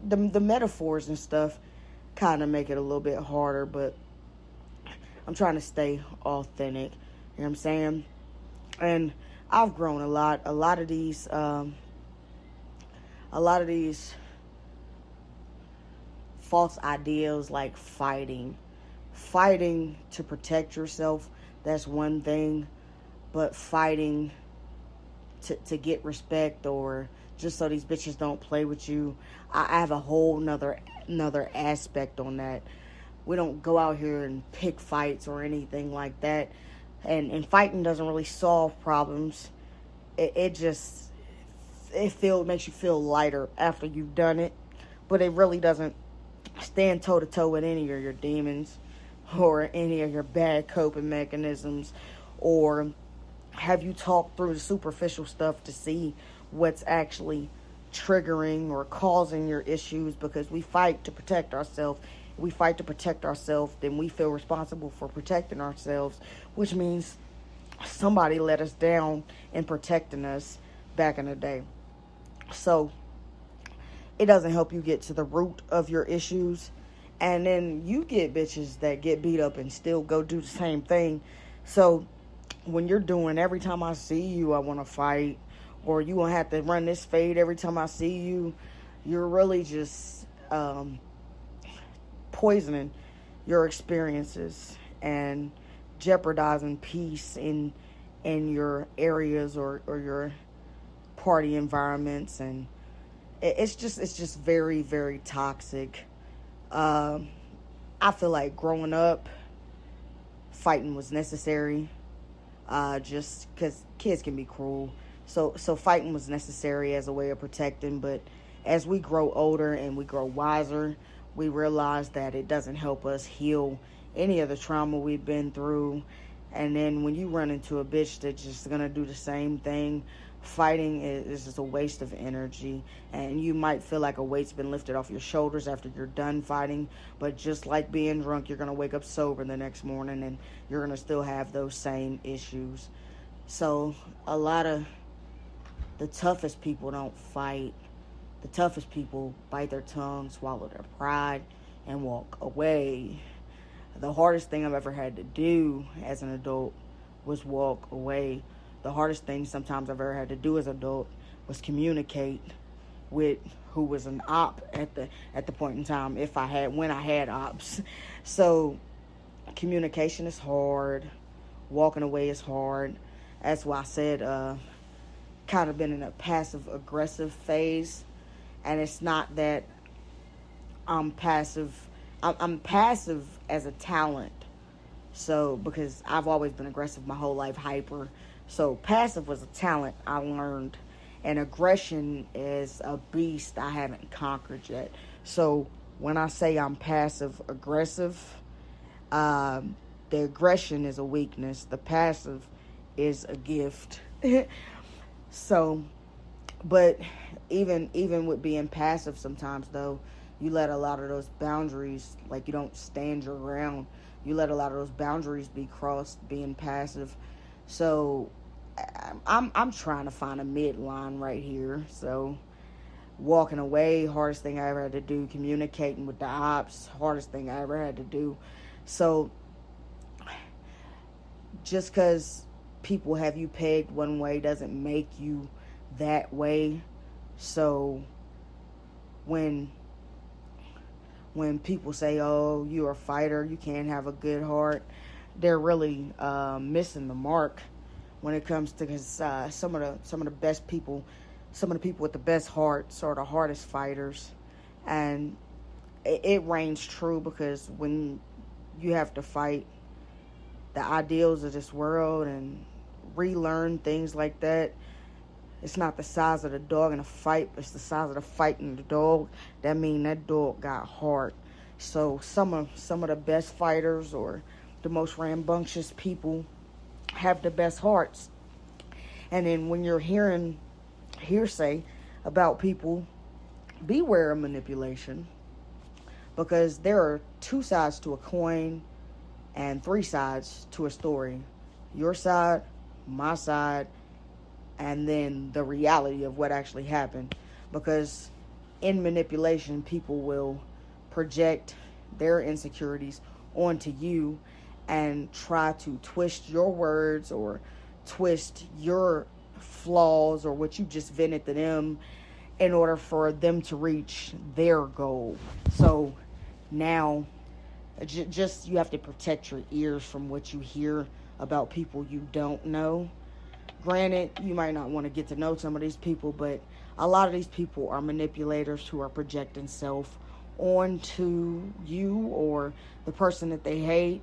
the metaphors and stuff kind of make it a little bit harder, but I'm trying to stay authentic. You know what I'm saying? And I've grown a lot. A lot of these false ideals like fighting to protect yourself, that's one thing, but fighting to get respect or just so these bitches don't play with you, I have a whole another aspect on that. We don't go out here and pick fights or anything like that, and fighting doesn't really solve problems. It makes you feel lighter after you've done it, but it really doesn't stand toe to toe with any of your demons or any of your bad coping mechanisms, or have you talked through the superficial stuff to see what's actually triggering or causing your issues, because we fight to protect ourselves. We fight to protect ourselves, then we feel responsible for protecting ourselves, which means somebody let us down in protecting us back in the day. So it doesn't help you get to the root of your issues. And then you get bitches that get beat up and still go do the same thing. So when you're doing, every time I see you, I want to fight, or you won't have to run this fade every time I see you, you're really just poisoning your experiences and jeopardizing peace in your areas or your party environments. And it's just very, very toxic. I feel like growing up, fighting was necessary, just because kids can be cruel. So fighting was necessary as a way of protecting. But as we grow older and we grow wiser, we realize that it doesn't help us heal any of the trauma we've been through. And then when you run into a bitch that's just gonna do the same thing, fighting is just a waste of energy. And you might feel like a weight's been lifted off your shoulders after you're done fighting, but just like being drunk, you're gonna wake up sober the next morning and you're gonna still have those same issues. So a lot of the toughest people don't fight. The toughest people bite their tongue, swallow their pride, and walk away. The hardest thing I've ever had to do as an adult was walk away. The hardest thing sometimes I've ever had to do as an adult was communicate with who was an op at the point in time when I had ops. So communication is hard. Walking away is hard. That's why I said kind of been in a passive aggressive phase. And it's not that I'm passive. I'm passive as a talent. So, because I've always been aggressive my whole life, hyper. So, passive was a talent I learned. And aggression is a beast I haven't conquered yet. So, when I say I'm passive aggressive, the aggression is a weakness. The passive is a gift. So, but even with being passive sometimes, though, you let a lot of those boundaries, like you don't stand your ground. You let a lot of those boundaries be crossed being passive. So I'm trying to find a midline right here. So walking away, hardest thing I ever had to do. Communicating with the ops, hardest thing I ever had to do. So just because people have you pegged one way doesn't make you that way. So when people say, oh, you're a fighter, you can't have a good heart, they're really missing the mark when it comes to, because some of the best people, some of the people with the best hearts are the hardest fighters. And it reigns true, because when you have to fight the ideals of this world and relearn things like that, it's not the size of the dog in a fight, but it's the size of the fight in the dog. That means that dog got heart. So some of the best fighters or the most rambunctious people have the best hearts. And then when you're hearing hearsay about people, beware of manipulation, because there are two sides to a coin and three sides to a story. Your side, my side, and then the reality of what actually happened. Because in manipulation, people will project their insecurities onto you and try to twist your words or twist your flaws or what you just vented to them in order for them to reach their goal. So now, just you have to protect your ears from what you hear about people you don't know. Granted, you might not want to get to know some of these people, but a lot of these people are manipulators who are projecting self onto you or the person that they hate.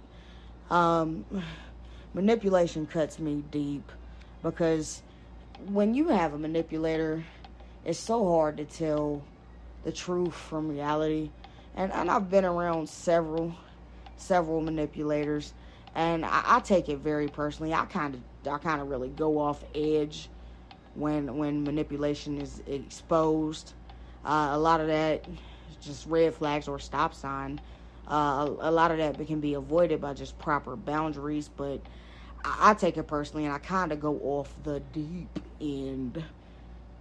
Manipulation cuts me deep, because when you have a manipulator, it's so hard to tell the truth from reality. And I've been around several manipulators, and I take it very personally. I kind of really go off edge when manipulation is exposed. A lot of that is just red flags or stop sign. A lot of that can be avoided by just proper boundaries, but I take it personally, and I kind of go off the deep end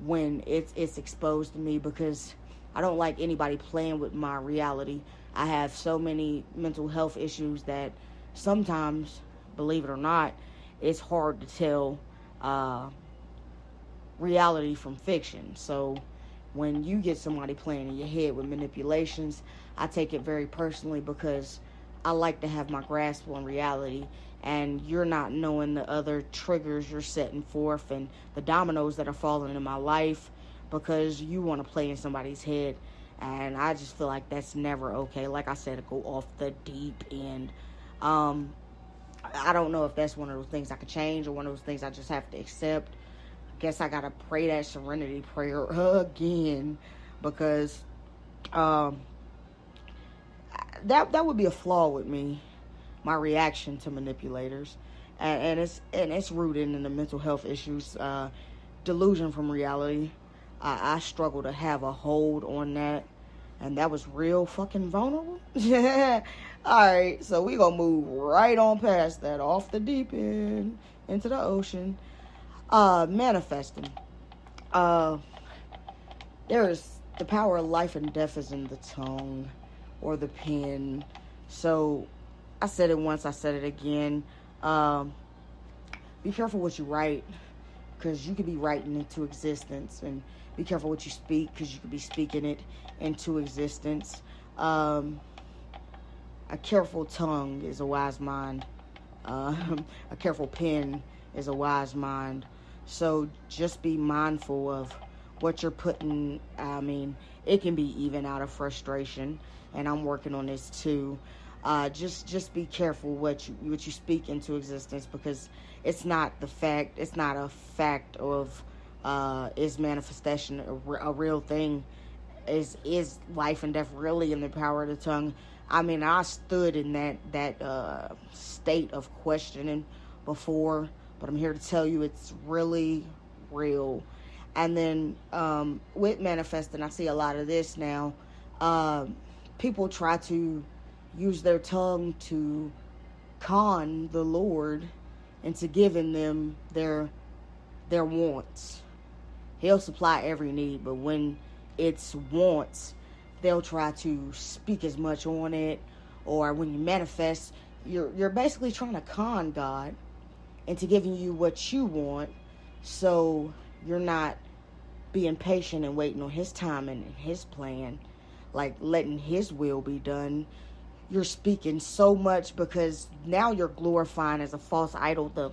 when it's exposed to me, because I don't like anybody playing with my reality. I have so many mental health issues that sometimes, believe it or not, it's hard to tell reality from fiction. So when you get somebody playing in your head with manipulations, I take it very personally, because I like to have my grasp on reality, and you're not knowing the other triggers you're setting forth and the dominoes that are falling in my life because you want to play in somebody's head. And I just feel like that's never okay. Like I said, to go off the deep end. I don't know if that's one of those things I could change or one of those things I just have to accept. I guess I gotta pray that serenity prayer again, because that would be a flaw with me, my reaction to manipulators, and it's rooted in the mental health issues, delusion from reality. I struggle to have a hold on that, and that was real fucking vulnerable. Alright, so we gonna move right on past that, off the deep end, into the ocean. Manifesting. There's the power of life and death is in the tongue or the pen. So I said it once, I said it again. Be careful what you write, because you could be writing into existence, and Be careful what you speak, because you could be speaking it into existence. A careful tongue is a wise mind. A careful pen is a wise mind. So just be mindful of what you're putting. I mean, it can be even out of frustration, and I'm working on this too. Just be careful what you speak into existence, because it's not the fact. It's not a fact of is manifestation a real thing. Is life and death really in the power of the tongue? I mean, I stood in that state of questioning before, but I'm here to tell you it's really real. And then with manifesting, I see a lot of this now. People try to use their tongue to con the Lord into giving them their wants. He'll supply every need, but when it's wants, they'll try to speak as much on it. Or when you manifest, you're basically trying to con God into giving you what you want, so you're not being patient and waiting on his timing and his plan, like letting his will be done. You're speaking so much because now you're glorifying as a false idol the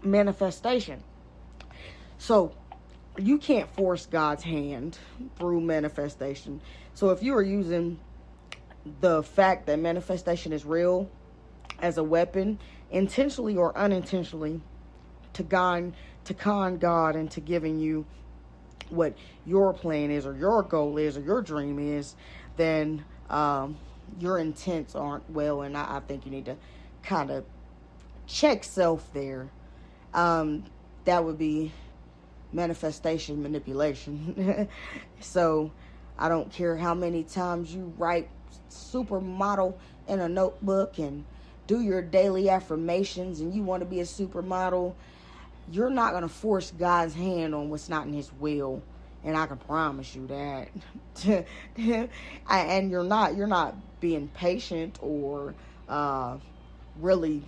manifestation. So you can't force God's hand through manifestation. So if you are using the fact that manifestation is real as a weapon, intentionally or unintentionally, to con God into giving you what your plan is, or your goal is, or your dream is, then your intents aren't well, and I think you need to kind of check self there. That would be manifestation manipulation. So I don't care how many times you write supermodel in a notebook and do your daily affirmations and you want to be a supermodel, you're not going to force God's hand on what's not in his will. And I can promise you that. And you're not being patient or really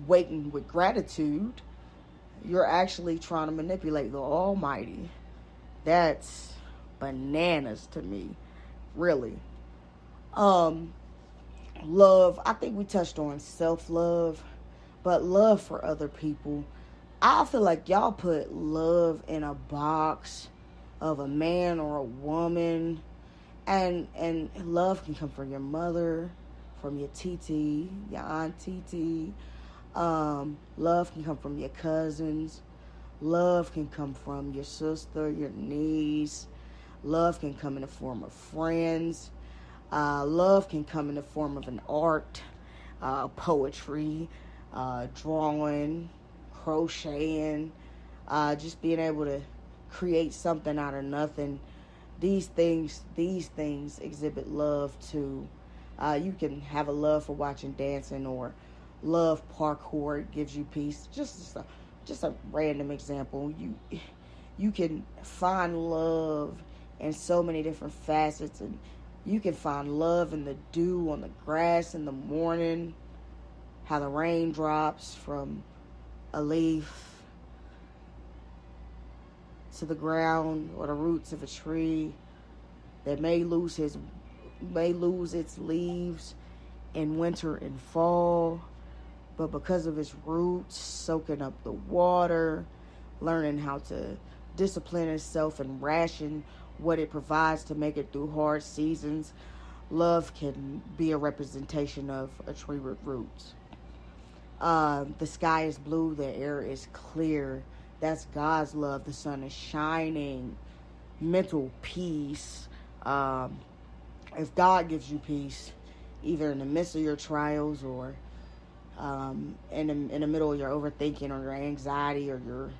waiting with gratitude. You're actually trying to manipulate the Almighty. That's bananas to me, really. Love, I think we touched on self-love, but love for other people. I feel like y'all put love in a box of a man or a woman, and love can come from your mother, from your TT, your aunt TT. Love can come from your cousins. Love can come from your sister, your niece. Love can come in the form of friends. Love can come in the form of an art, poetry, drawing, crocheting, just being able to create something out of nothing. These things exhibit love too. You can have a love for watching dancing, or love parkour. It gives you peace. Just a random example. You can find love in so many different facets, and you can find love in the dew on the grass in the morning, how the rain drops from a leaf to the ground, or the roots of a tree that may lose its leaves in winter and fall, but because of its roots soaking up the water, learning how to discipline itself and ration what it provides to make it through hard seasons. Love can be a representation of a tree with roots. The sky is blue, the air is clear. That's God's love. The sun is shining. Mental peace. If God gives you peace, either in the midst of your trials, or in the middle of your overthinking, or your anxiety, or your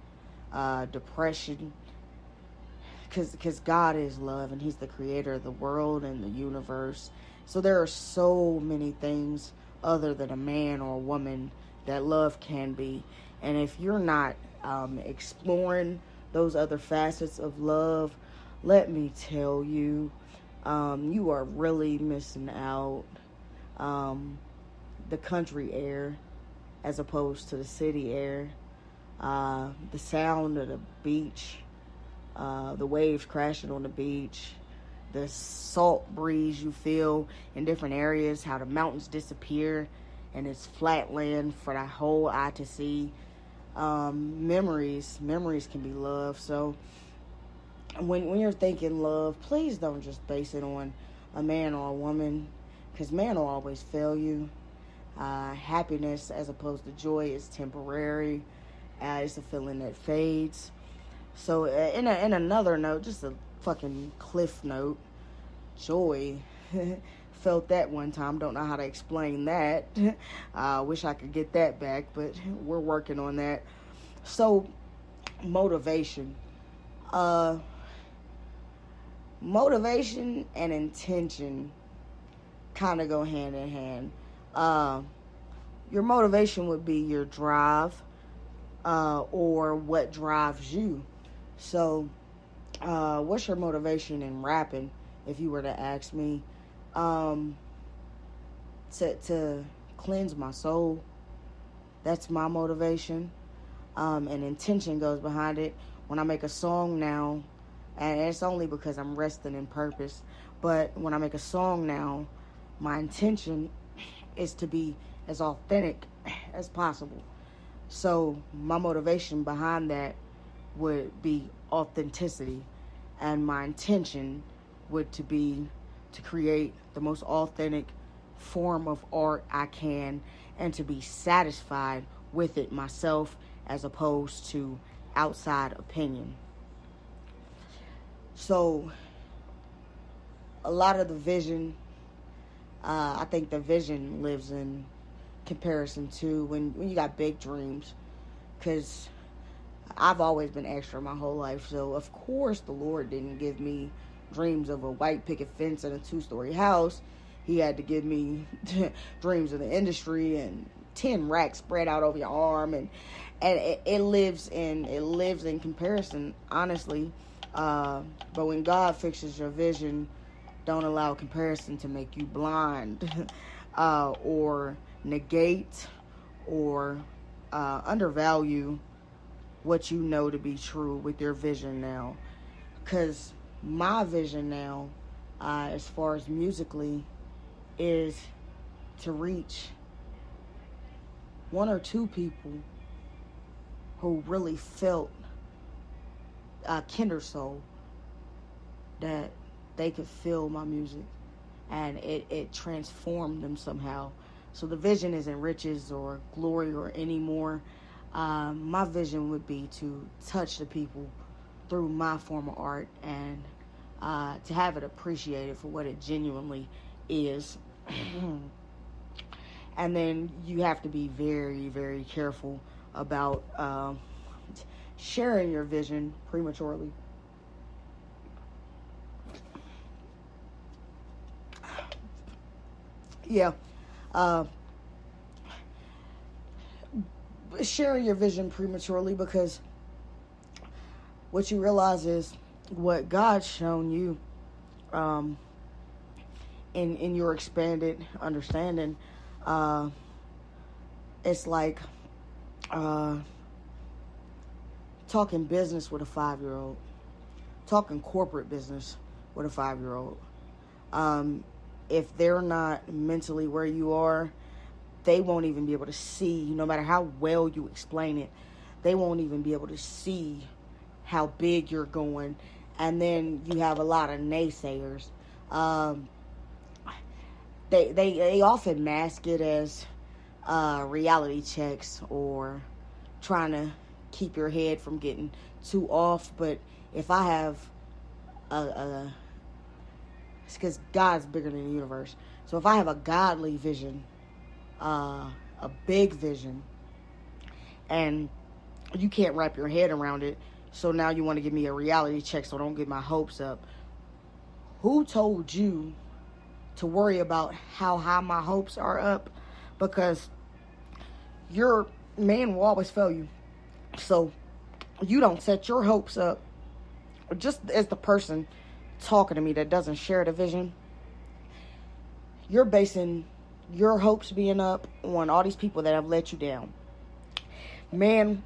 depression, because God is love, and he's the creator of the world and the universe. So there are so many things other than a man or a woman that love can be. And if you're not exploring those other facets of love, let me tell you, you are really missing out. The country air as opposed to the city air, the sound of the beach, the waves crashing on the beach, the salt breeze you feel in different areas, how the mountains disappear and it's flat land for the whole eye to see. Memories can be love. So when you're thinking love, please don't just base it on a man or a woman, because man will always fail you. Happiness as opposed to joy is temporary. It's a feeling that fades. So in another note, just a fucking cliff note, joy. Felt that one time. Don't know how to explain that. Wish I could get that back, but we're working on that. So motivation. Motivation and intention kind of go hand in hand. Your motivation would be your drive, or what drives you. So, what's your motivation in rapping, if you were to ask me? To cleanse my soul. That's my motivation. And intention goes behind it. When I make a song now, and it's only because I'm resting in purpose, but when I make a song now, my intention is to be as authentic as possible. So my motivation behind that would be authenticity, and my intention would be to create the most authentic form of art I can, and to be satisfied with it myself, as opposed to outside opinion. So a lot of the vision, I think the vision lives in comparison to when you got big dreams, because I've always been extra my whole life. So of course the Lord didn't give me dreams of a white picket fence and a 2-story house. He had to give me dreams of the industry and 10 racks spread out over your arm, and it lives in comparison, honestly. But when God fixes your vision, don't allow comparison to make you blind, or negate, or undervalue what you know to be true with your vision now. Because my vision now, as far as musically, is to reach 1 or 2 people who really felt a kinder soul, that they could feel my music and it transformed them somehow. So the vision isn't riches or glory or any more. My vision would be to touch the people through my form of art, and to have it appreciated for what it genuinely is. And then you have to be very, very careful about sharing your vision prematurely. Yeah. Sharing your vision prematurely, because what you realize is what God's shown you in your expanded understanding. It's like talking business with a 5-year-old, talking corporate business with a 5-year-old. If they're not mentally where you are, they won't even be able to see, no matter how well you explain it, they won't even be able to see how big you're going. And then you have a lot of naysayers. They often mask it as reality checks, or trying to keep your head from getting too off. But if I have it's because God's bigger than the universe. So if I have a godly vision, a big vision, and you can't wrap your head around it, so now you want to give me a reality check so don't get my hopes up. Who told you to worry about how high my hopes are up? Because your man will always fail you. So you don't set your hopes up. Just as the person talking to me that doesn't share the vision, you're basing your hopes being up on all these people that have let you down. Man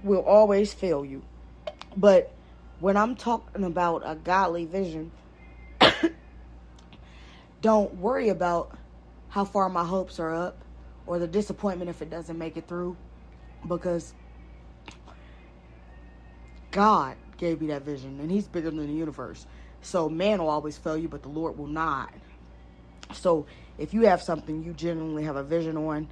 will always fail you. But when I'm talking about a godly vision, don't worry about how far my hopes are up or the disappointment if it doesn't make it through, because God gave you that vision, and he's bigger than the universe. So man will always fail you, but the Lord will not. So if you have something you genuinely have a vision on,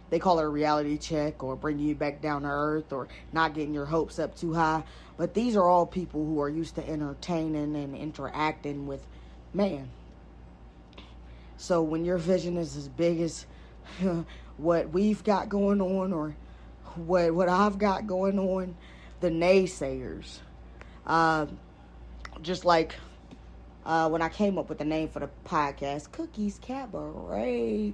they call it a reality check, or bringing you back down to earth, or not getting your hopes up too high. But these are all people who are used to entertaining and interacting with man. So when your vision is as big as what we've got going on, or what I've got going on, the naysayers, just like when I came up with the name for the podcast, Cookies Cabaret,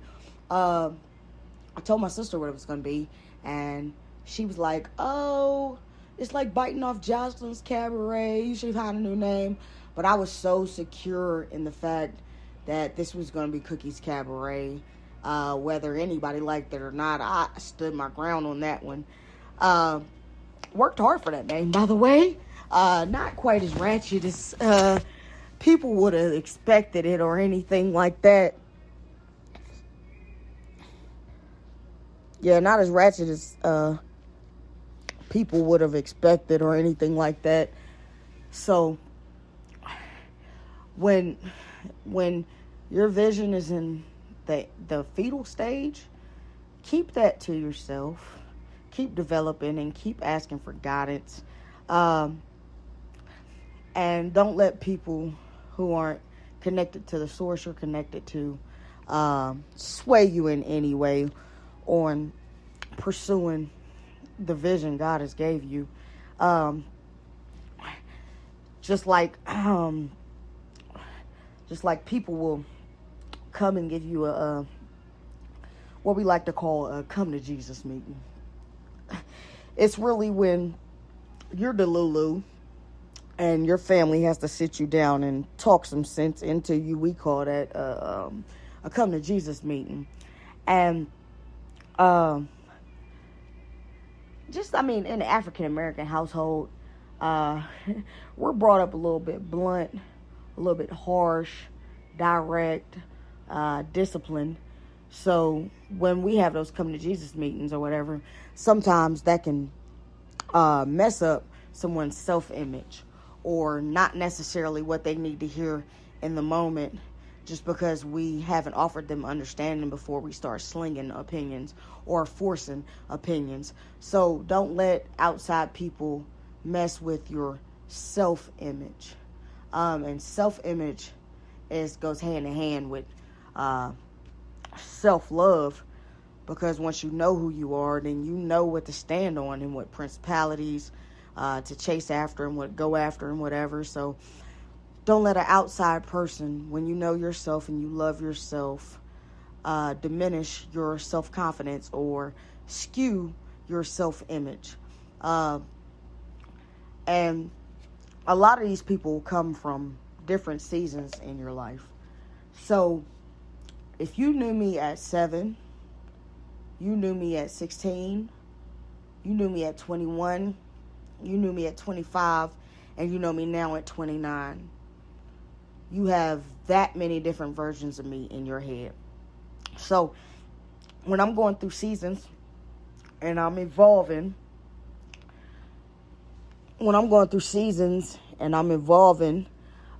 I told my sister what it was going to be, and she was like, oh, it's like biting off Jocelyn's Cabaret. You should find a new name. But I was so secure in the fact that this was going to be Cookies Cabaret. Whether anybody liked it or not, I stood my ground on that one. Worked hard for that name, by the way. Not quite as ratchet as people would have expected it or anything like that. Yeah, not as ratchet as people would have expected or anything like that. So when your vision is in the fetal stage, keep that to yourself. Keep developing and keep asking for guidance. And don't let people who aren't connected to the source you're connected to sway you in any way on pursuing the vision God has gave you. Just like people will come and give you a what we like to call a come to Jesus meeting. It's really when you're Delulu and your family has to sit you down and talk some sense into you. We call that a come to Jesus meeting. And in the African American household, we're brought up a little bit blunt, a little bit harsh, direct, disciplined. So when we have those come to Jesus meetings or whatever, sometimes that can mess up someone's self-image, or not necessarily what they need to hear in the moment, just because we haven't offered them understanding before we start slinging opinions or forcing opinions. So don't let outside people mess with your self-image. And self-image goes hand in hand with self-love, because once you know who you are, then you know what to stand on and what principalities to chase after and what go after and whatever. So don't let an outside person, when you know yourself and you love yourself, diminish your self-confidence or skew your self-image. And a lot of these people come from different seasons in your life. So if you knew me at 7, you knew me at 16, you knew me at 21, you knew me at 25, and you know me now at 29. You have that many different versions of me in your head. So when I'm going through seasons and I'm evolving,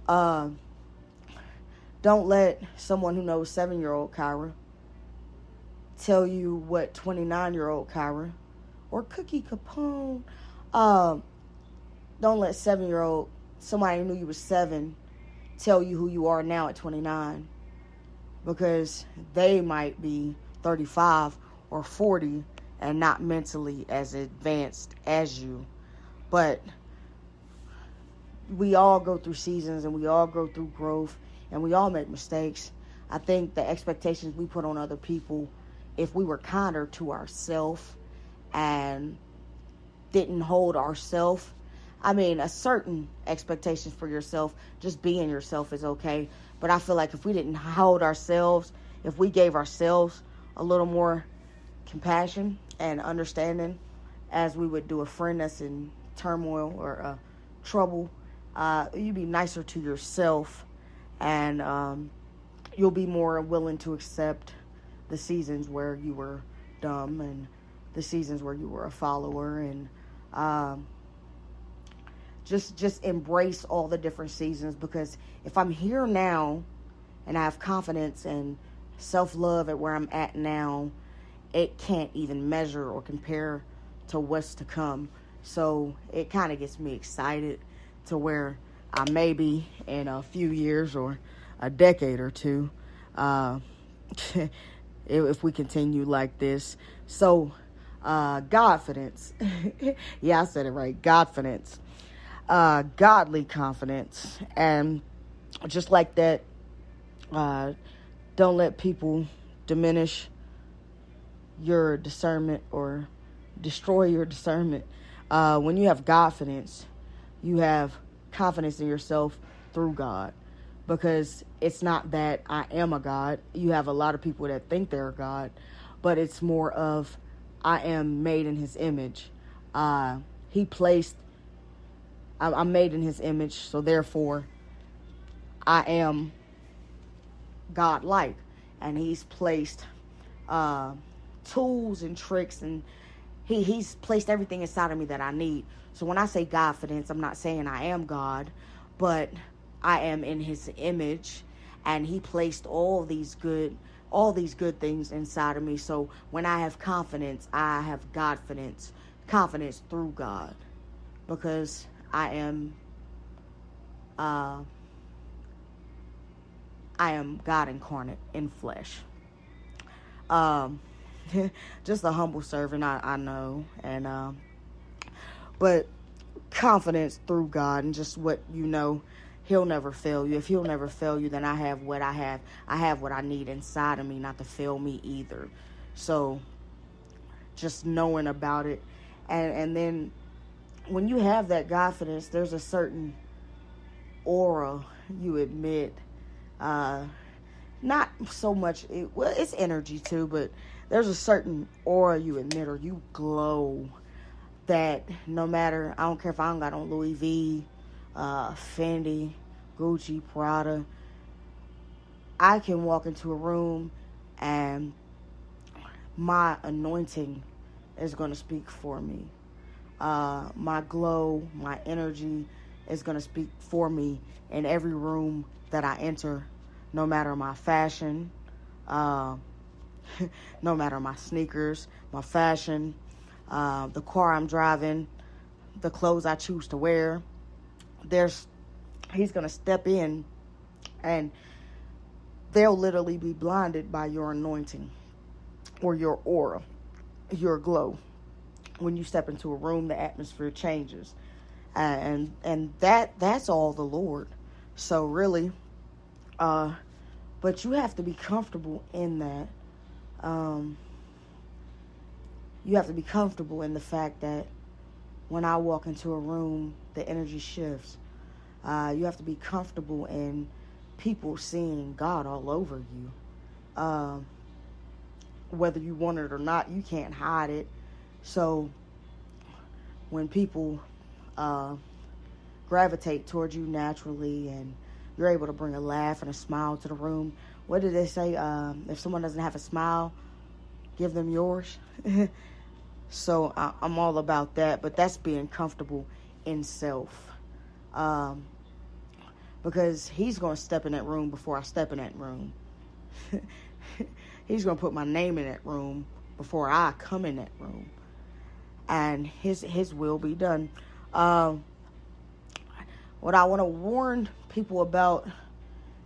don't let someone who knows 7-year-old Kyra tell you what 29-year-old Kyra or Cookie Capone. Don't let somebody who knew you was 7 tell you who you are now at 29, because they might be 35 or 40 and not mentally as advanced as you. But we all go through seasons and we all go through growth and we all make mistakes. I think the expectations we put on other people, if we were kinder to ourselves and didn't hold ourselves, a certain expectations for yourself, just being yourself is okay. But I feel like if we didn't hold ourselves, if we gave ourselves a little more compassion and understanding, as we would do a friend that's in turmoil or trouble, you'll be nicer to yourself, and you'll be more willing to accept the seasons where you were dumb and the seasons where you were a follower, and just embrace all the different seasons. Because if I'm here now and I have confidence and self-love at where I'm at now, it can't even measure or compare to what's to come. So it kind of gets me excited to where I may be in a few years or a decade or two, if we continue like this. So, Godfidence. Yeah, I said it right. Godfidence. Godly confidence. And just like that, don't let people diminish your discernment or destroy your discernment. When you have Godfidence, you have confidence in yourself through God. Because it's not that I am a God. You have a lot of people that think they're a God, but it's more of I am made in his image. I'm made in his image, so therefore I am God-like. And he's placed tools and tricks, and he's placed everything inside of me that I need. So when I say Godfidence, I'm not saying I am God, but I am in his image, and he placed all these good things inside of me. So when I have confidence, I have Godfidence, confidence through God, because I am God incarnate in flesh. Just a humble servant, I know, and but confidence through God, and just what you know. He'll never fail you. If he'll never fail you, then I have what I have. I have what I need inside of me not to fail me either. So just knowing about it. And then when you have that confidence, there's a certain aura you emit. Not so much, it's energy too, but there's a certain aura you emit, or you glow, that no matter, I don't care if I don't got on Louis V, Fendi, Gucci, Prada, I can walk into a room and my anointing is going to speak for me. My glow, my energy is going to speak for me in every room that I enter, no matter my fashion, no matter my sneakers, my fashion, the car I'm driving, the clothes I choose to wear. He's going to step in, and they'll literally be blinded by your anointing or your aura, your glow. When you step into a room, the atmosphere changes, and that's all the Lord. So really, but you have to be comfortable in that. You have to be comfortable in the fact that when I walk into a room, the energy shifts. You have to be comfortable in people seeing God all over you. Whether you want it or not, you can't hide it. So when people gravitate towards you naturally, and you're able to bring a laugh and a smile to the room, what did they say? If someone doesn't have a smile, give them yours. So I'm all about that, but that's being comfortable in self. Because he's going to step in that room before I step in that room. He's going to put my name in that room before I come in that room. And his will be done. What I want to warn people about,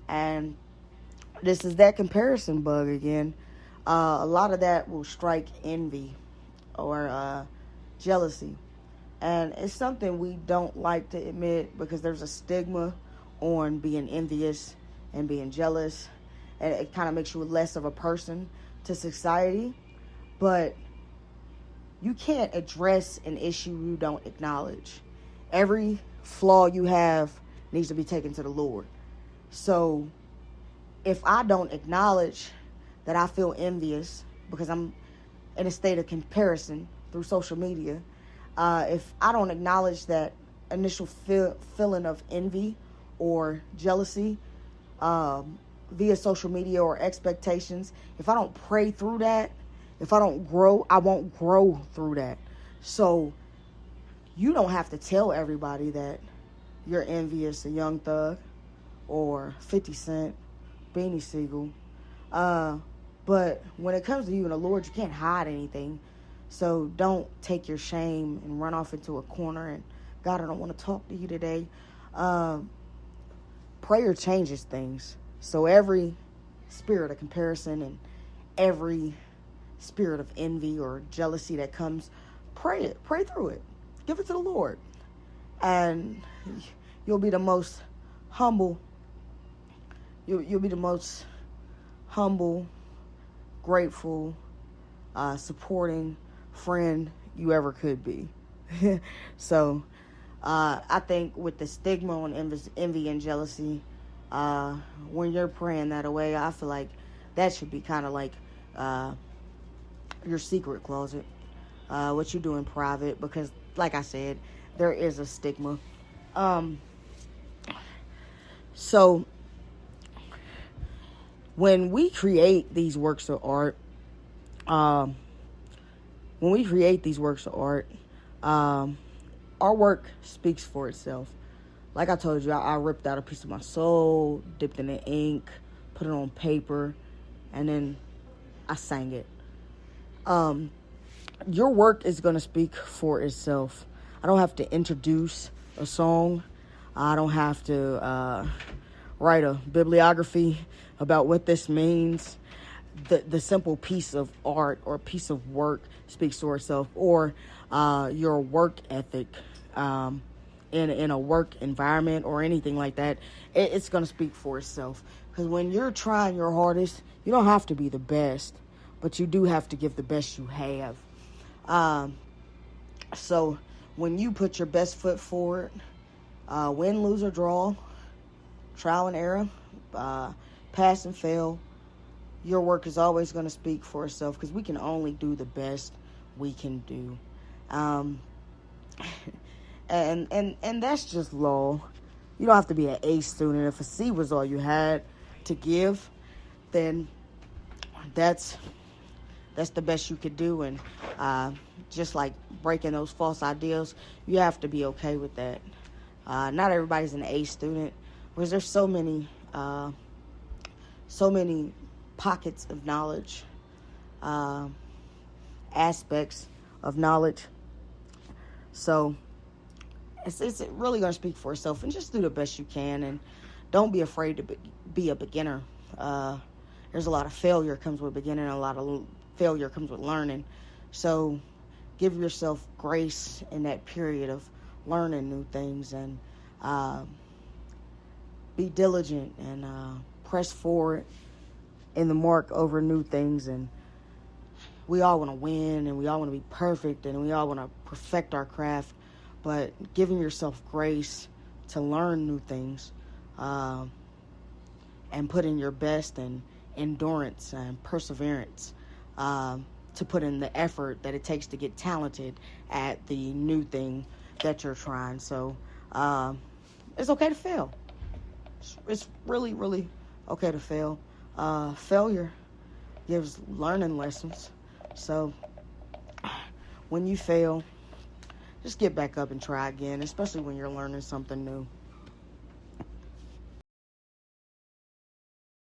and this is that comparison bug again, a lot of that will strike envy or jealousy. And it's something we don't like to admit, because there's a stigma on being envious and being jealous, and it kind of makes you less of a person to society. But you can't address an issue you don't acknowledge. Every flaw you have needs to be taken to the Lord. So if I don't acknowledge that I feel envious because I'm in a state of comparison through social media, If I don't acknowledge that initial feeling of envy or jealousy via social media or expectations, if I don't pray through that, if I don't grow, I won't grow through that. So you don't have to tell everybody that you're envious of Young Thug or 50 Cent, Beanie Siegel. But when it comes to you and the Lord, you can't hide anything. So don't take your shame and run off into a corner and, God, I don't want to talk to you today. Prayer changes things. So every spirit of comparison and every spirit of envy or jealousy that comes, pray it. Pray through it. Give it to the Lord. And you'll be the most humble. You'll be the most humble, grateful, supporting friend you ever could be. So I think with the stigma on envy and jealousy, when you're praying that away, I feel like that should be kind of like your secret closet, what you do in private, because like I said, there is a stigma. So when we create these works of art, our work speaks for itself. Like I told you, I ripped out a piece of my soul, dipped it in ink, put it on paper, and then I sang it. Your work is going to speak for itself. I don't have to introduce a song. I don't have to write a bibliography about what this means. The simple piece of art or piece of work speaks for itself, or your work ethic in a work environment or anything like that. It's going to speak for itself. Because when you're trying your hardest, you don't have to be the best, but you do have to give the best you have. So when you put your best foot forward, win, lose, or draw, trial and error, pass and fail, your work is always going to speak for itself, because we can only do the best we can do. And that's just law. You don't have to be an A student. If a C was all you had to give, then that's the best you could do. And just like breaking those false ideals, you have to be okay with that. Not everybody's an A student, because there's so many pockets of knowledge, aspects of knowledge. So it's really going to speak for itself, and just do the best you can, and don't be afraid to be a beginner. There's a lot of failure comes with beginning, and a lot of failure comes with learning. So give yourself grace in that period of learning new things, and be diligent and press forward in the mark over new things. And we all want to win, and we all want to be perfect, and we all want to perfect our craft, but giving yourself grace to learn new things, and putting your best and endurance and perseverance, to put in the effort that it takes to get talented at the new thing that you're trying. So it's okay to fail. It's really, really okay to fail. Failure gives learning lessons. So when you fail, just get back up and try again, especially when you're learning something new.